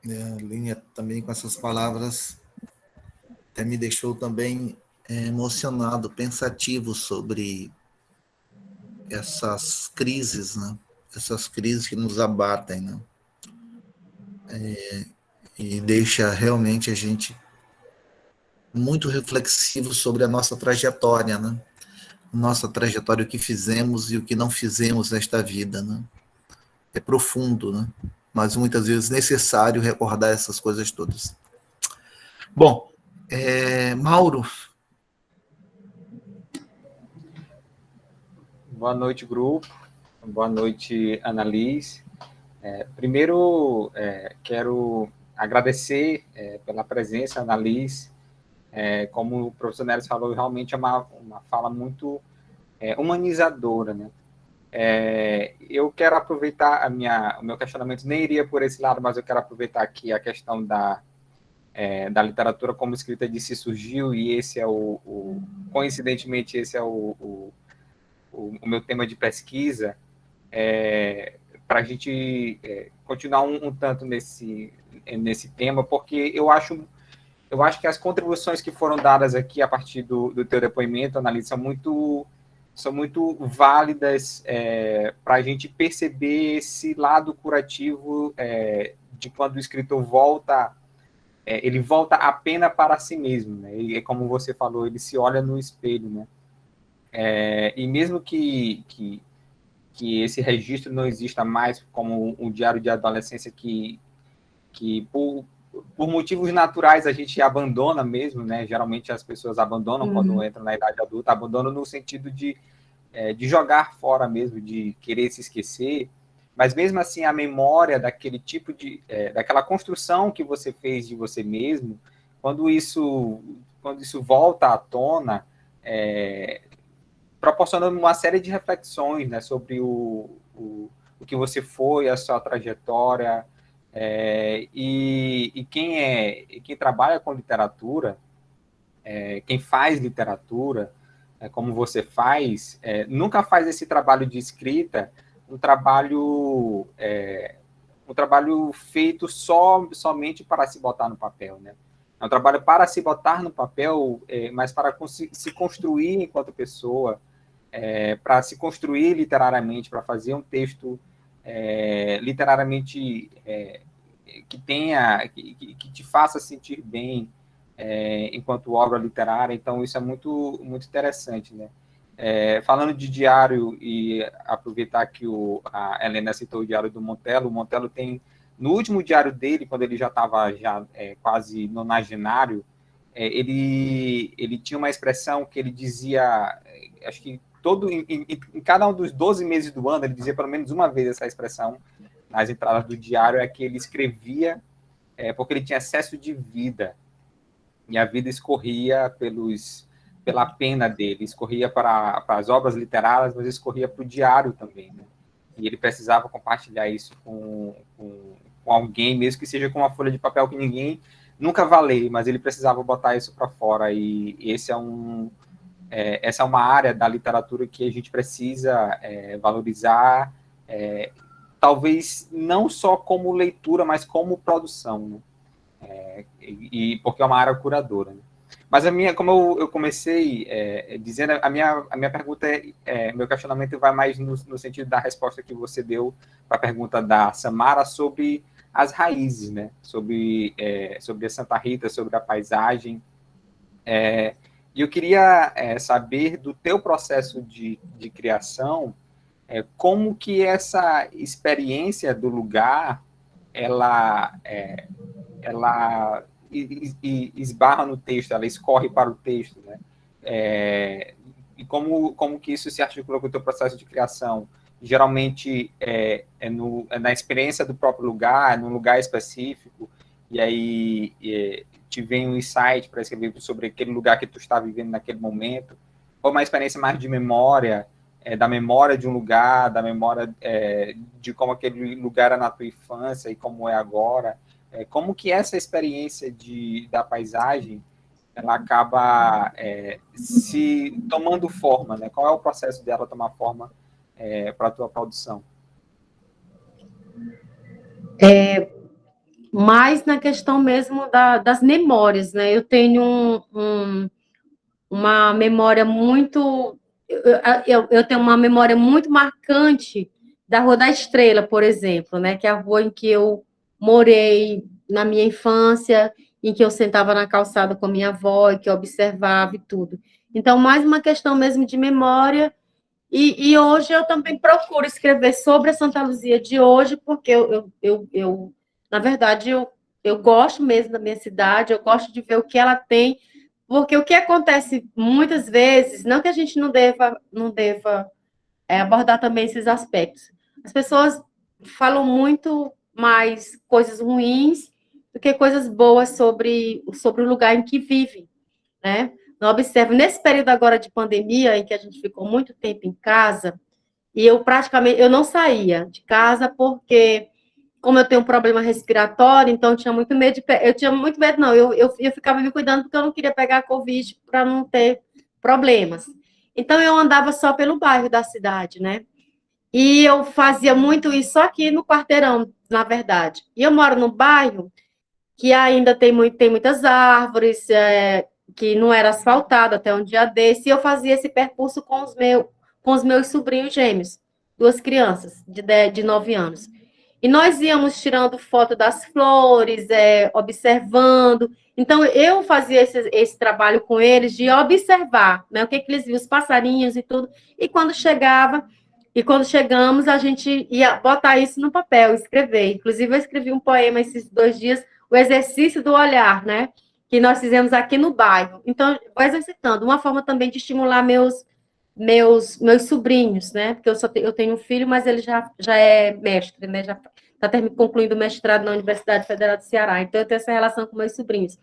A Linha também com essas palavras até me deixou também emocionado, pensativo sobre essas crises, né? Essas crises que nos abatem, né? E deixa realmente a gente muito reflexivo sobre a nossa trajetória, né? Nossa trajetória, o que fizemos e o que não fizemos nesta vida, né? É profundo, né? Mas muitas vezes necessário recordar essas coisas todas. Bom, Mauro. Boa noite, grupo. Boa noite, Annalise. Primeiro, quero agradecer pela presença, Annalise. Como o professor Neres falou, realmente é uma fala muito humanizadora, né? Eu quero aproveitar o meu questionamento, nem iria por esse lado, mas eu quero aproveitar aqui a questão da literatura como escrita de si surgiu, e esse é coincidentemente, esse é o meu tema de pesquisa, para a gente continuar um tanto nesse tema, porque eu acho que as contribuições que foram dadas aqui a partir do teu depoimento, Annalise, são muito válidas para a gente perceber esse lado curativo de quando o escritor volta, ele volta apenas para si mesmo, né? E como você falou, ele se olha no espelho, né? E mesmo que esse registro não exista mais como um diário de adolescência que por motivos naturais a gente abandona mesmo, né? Geralmente as pessoas abandonam quando entram na idade adulta, abandonam no sentido de jogar fora mesmo, de querer se esquecer, mas mesmo assim a memória daquele tipo daquela construção que você fez de você mesmo, quando isso volta à tona, proporcionando uma série de reflexões, né, sobre o que você foi, a sua trajetória, e quem trabalha com literatura, quem faz literatura, como você faz, nunca faz esse trabalho de escrita um trabalho feito somente para se botar no papel, né? É um trabalho para se botar no papel, mas para se construir enquanto pessoa, para se construir literariamente, para fazer um texto literariamente que te faça sentir bem enquanto obra literária. Então isso é muito, muito interessante, né? Falando de diário, e aproveitar que a Helena citou o diário do Montello, o Montello tem, no último diário dele, quando ele já estava quase nonagenário, ele tinha uma expressão que ele dizia, acho que em cada um dos 12 meses do ano, ele dizia pelo menos uma vez essa expressão nas entradas do diário, é que ele escrevia porque ele tinha excesso de vida, e a vida escorria pela pena dele, escorria para as obras literárias, mas escorria para o diário também, né? E ele precisava compartilhar isso com alguém, mesmo que seja com uma folha de papel que ninguém nunca vai ler, mas ele precisava botar isso para fora, e essa é uma área da literatura que a gente precisa valorizar, talvez não só como leitura, mas como produção, né? Porque é uma área curadora, né? Mas como eu comecei dizendo, a minha pergunta meu questionamento vai mais no sentido da resposta que você deu para a pergunta da Samara sobre as raízes, né? Sobre a Santa Rita, sobre a paisagem. E eu queria saber do teu processo de criação, como que essa experiência do lugar, ela esbarra no texto, ela escorre para o texto, né? E como que isso se articula com o teu processo de criação? Geralmente na experiência do próprio lugar, num lugar específico, e aí te vem um insight para escrever sobre aquele lugar que tu está vivendo naquele momento, ou uma experiência mais de memória, da memória de um lugar, da memória de como aquele lugar era na tua infância e como é agora. Como que essa experiência da paisagem ela acaba se tomando forma, né? Qual é o processo dela tomar forma para a tua produção? Mais na questão mesmo das memórias, né? Eu tenho uma memória muito... Eu tenho uma memória muito marcante da Rua da Estrela, por exemplo, né? Que é a rua em que eu morei na minha infância, em que eu sentava na calçada com a minha avó e que eu observava e tudo. Então, mais uma questão mesmo de memória. E hoje eu também procuro escrever sobre a Santa Luzia de hoje, porque na verdade, eu gosto mesmo da minha cidade, eu gosto de ver o que ela tem, porque o que acontece muitas vezes, não que a gente não deva abordar também esses aspectos. As pessoas falam muito mais coisas ruins do que coisas boas sobre o lugar em que vivem, né? Eu observo, nesse período agora de pandemia, em que a gente ficou muito tempo em casa, e eu não saía de casa, porque, como eu tenho um problema respiratório, então eu tinha muito medo não, eu ficava me cuidando porque eu não queria pegar a Covid para não ter problemas. Então, eu andava só pelo bairro da cidade, né? E eu fazia muito isso só aqui no quarteirão, na verdade. E eu moro num bairro que ainda tem muitas árvores, que não era asfaltado até um dia desse, e eu fazia esse percurso com os meus sobrinhos gêmeos, duas crianças de 9 anos. E nós íamos tirando foto das flores, observando. Então, eu fazia esse trabalho com eles de observar, né, o que eles viam, os passarinhos e tudo. E quando chegamos, a gente ia botar isso no papel, escrever. Inclusive, eu escrevi um poema esses 2 dias, o exercício do olhar, né? Que nós fizemos aqui no bairro. Então, vou exercitando. Uma forma também de estimular meus sobrinhos, né? Porque eu tenho um filho, mas ele já é mestre, né? Já está concluindo o mestrado na Universidade Federal do Ceará. Então, eu tenho essa relação com meus sobrinhos.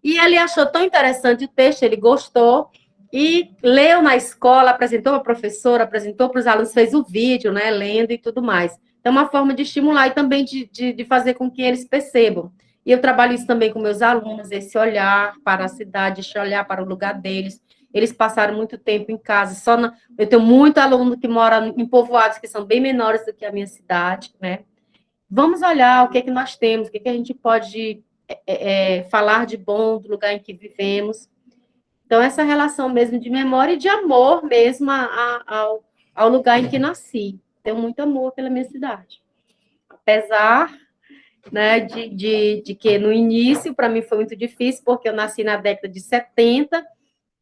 E ele achou tão interessante o texto, ele gostou, e leu na escola, apresentou para a professora, apresentou para os alunos, fez o vídeo, né? Lendo e tudo mais. Então, uma forma de estimular e também de fazer com que eles percebam. E eu trabalho isso também com meus alunos, esse olhar para a cidade, esse olhar para o lugar deles. Eles passaram muito tempo em casa. Eu tenho muito aluno que mora em povoados que são bem menores do que a minha cidade, né? Vamos olhar o que é que nós temos, o que é que a gente pode falar de bom do lugar em que vivemos. Então, essa relação mesmo de memória e de amor mesmo ao lugar em que nasci. Tenho muito amor pela minha cidade. Apesar, né, de que no início, para mim, foi muito difícil, porque eu nasci na década de 70,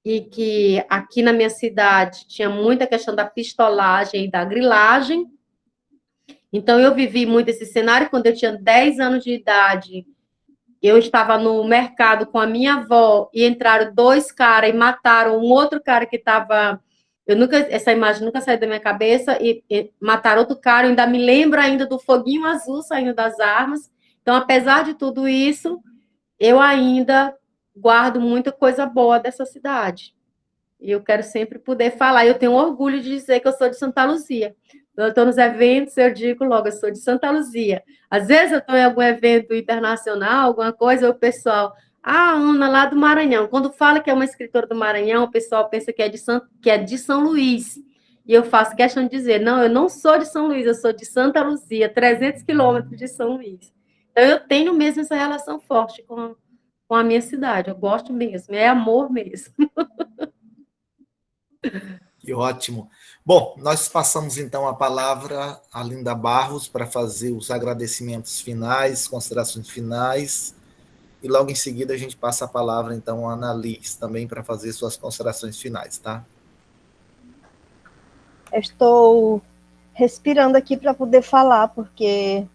e que aqui na minha cidade tinha muita questão da pistolagem e da grilagem. Então, eu vivi muito esse cenário. Quando eu tinha 10 anos de idade, eu estava no mercado com a minha avó e entraram 2 caras e mataram um outro cara que estava... Essa imagem nunca saiu da minha cabeça, e mataram outro cara, eu ainda me lembro ainda do foguinho azul saindo das armas. Então, apesar de tudo isso, eu ainda guardo muita coisa boa dessa cidade. E eu quero sempre poder falar. Eu tenho orgulho de dizer que eu sou de Santa Luzia. Então, eu estou nos eventos, eu digo logo, eu sou de Santa Luzia. Às vezes eu estou em algum evento internacional, alguma coisa, o pessoal... Ana, lá do Maranhão. Quando fala que é uma escritora do Maranhão, o pessoal pensa que é de São Luís. E eu faço questão de dizer, não, eu não sou de São Luís, eu sou de Santa Luzia, 300 quilômetros de São Luís. Então, eu tenho mesmo essa relação forte com a minha cidade. Eu gosto mesmo, é amor mesmo. Que ótimo. Bom, nós passamos então a palavra à Linda Barros para fazer os agradecimentos finais, considerações finais. E logo em seguida a gente passa a palavra, então, à Annalise também para fazer suas considerações finais, tá? Eu estou respirando aqui para poder falar, porque,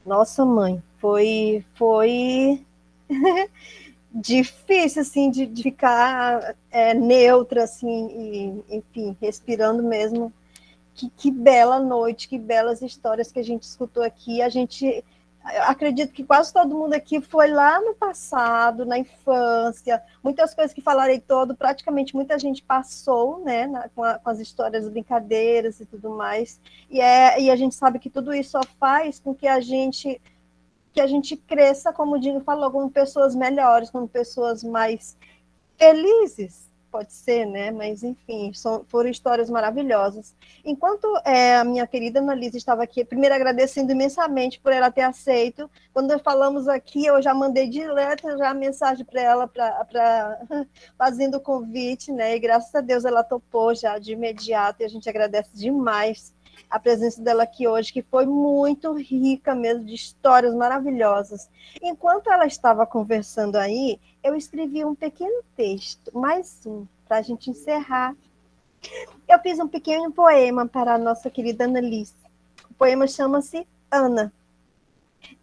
nossa mãe, foi difícil, assim, de ficar neutra, assim, e, enfim, respirando mesmo. Que bela noite, que belas histórias que a gente escutou aqui. Eu acredito que quase todo mundo aqui foi lá no passado, na infância, muitas coisas que falarei todo, praticamente muita gente passou, né, com as histórias, brincadeiras e tudo mais, e a gente sabe que tudo isso só faz com que a gente cresça, como o Dino falou, como pessoas melhores, como pessoas mais felizes, pode ser, né? Mas, enfim, foram histórias maravilhosas. Enquanto a minha querida Annalise estava aqui, primeiro agradecendo imensamente por ela ter aceito. Quando falamos aqui, eu já mandei direto já a mensagem para ela, fazendo o convite, né? E graças a Deus ela topou já de imediato, e a gente agradece demais a presença dela aqui hoje, que foi muito rica mesmo, de histórias maravilhosas. Enquanto ela estava conversando aí, eu escrevi um pequeno texto, mais um, para a gente encerrar. Eu fiz um pequeno poema para a nossa querida Annalise. O poema chama-se Ana.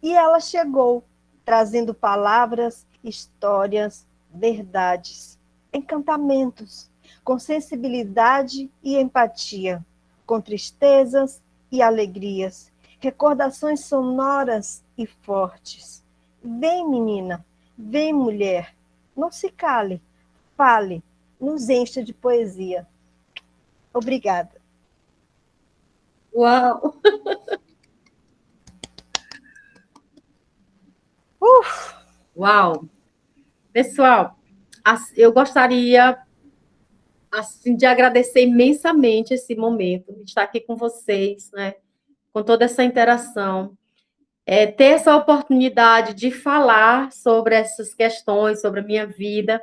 E ela chegou, trazendo palavras, histórias, verdades, encantamentos, com sensibilidade e empatia, com tristezas e alegrias, recordações sonoras e fortes. Vem, menina, vem, mulher, não se cale, fale, nos encha de poesia. Obrigada. Uau! Uau! Pessoal, eu gostaria assim, de agradecer imensamente esse momento, de estar aqui com vocês, né, com toda essa interação, ter essa oportunidade de falar sobre essas questões, sobre a minha vida,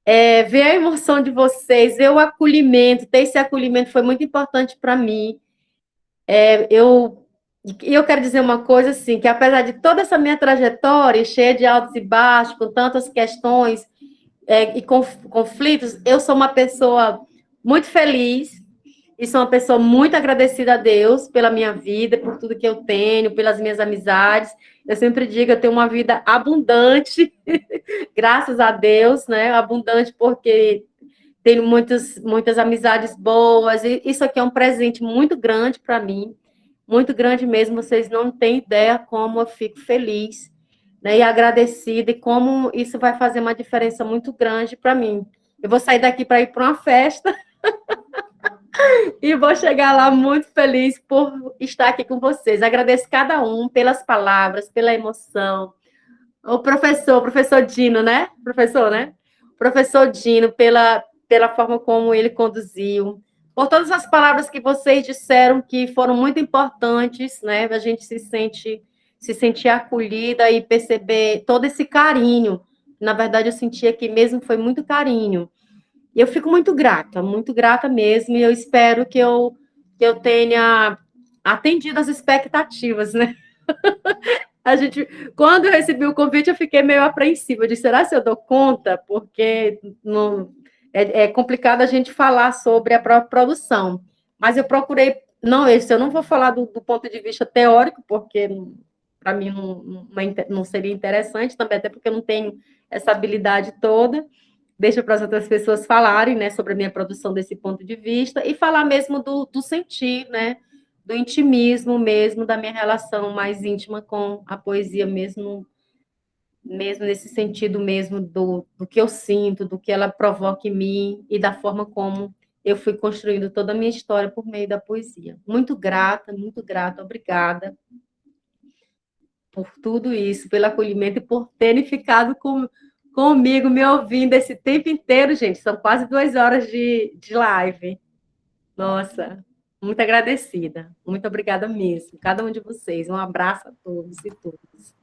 ver a emoção de vocês, ver o acolhimento, ter esse acolhimento foi muito importante para mim. Eu quero dizer uma coisa assim, que apesar de toda essa minha trajetória, cheia de altos e baixos, com tantas questões e conflitos, eu sou uma pessoa muito feliz e sou uma pessoa muito agradecida a Deus pela minha vida, por tudo que eu tenho, pelas minhas amizades. Eu sempre digo, eu tenho uma vida abundante, graças a Deus, né? Abundante porque tenho muitas amizades boas, e isso aqui é um presente muito grande para mim, muito grande mesmo, vocês não têm ideia como eu fico feliz, né, e agradecida, e como isso vai fazer uma diferença muito grande para mim. Eu vou sair daqui para ir para uma festa, e vou chegar lá muito feliz por estar aqui com vocês. Agradeço cada um pelas palavras, pela emoção. O professor Dino, né? Professor Dino, pela forma como ele conduziu, por todas as palavras que vocês disseram que foram muito importantes, né? A gente se sentir acolhida e perceber todo esse carinho. Na verdade, eu senti aqui mesmo, foi muito carinho. E eu fico muito grata mesmo, e eu espero que eu tenha atendido as expectativas, né? Quando eu recebi o convite, eu fiquei meio apreensiva. Eu disse, será que eu dou conta? Porque não, é complicado a gente falar sobre a própria produção. Mas eu procurei... eu não vou falar do ponto de vista teórico, porque para mim não seria interessante também, até porque eu não tenho essa habilidade toda. Deixa para as outras pessoas falarem, né, sobre a minha produção desse ponto de vista e falar mesmo do sentir, né, do intimismo mesmo, da minha relação mais íntima com a poesia mesmo nesse sentido mesmo do que eu sinto, do que ela provoca em mim e da forma como eu fui construindo toda a minha história por meio da poesia. Muito grata, obrigada por tudo isso, pelo acolhimento e por terem ficado comigo, me ouvindo esse tempo inteiro, gente. São quase 2 horas de live. Nossa, muito agradecida. Muito obrigada mesmo, cada um de vocês. Um abraço a todos e todas.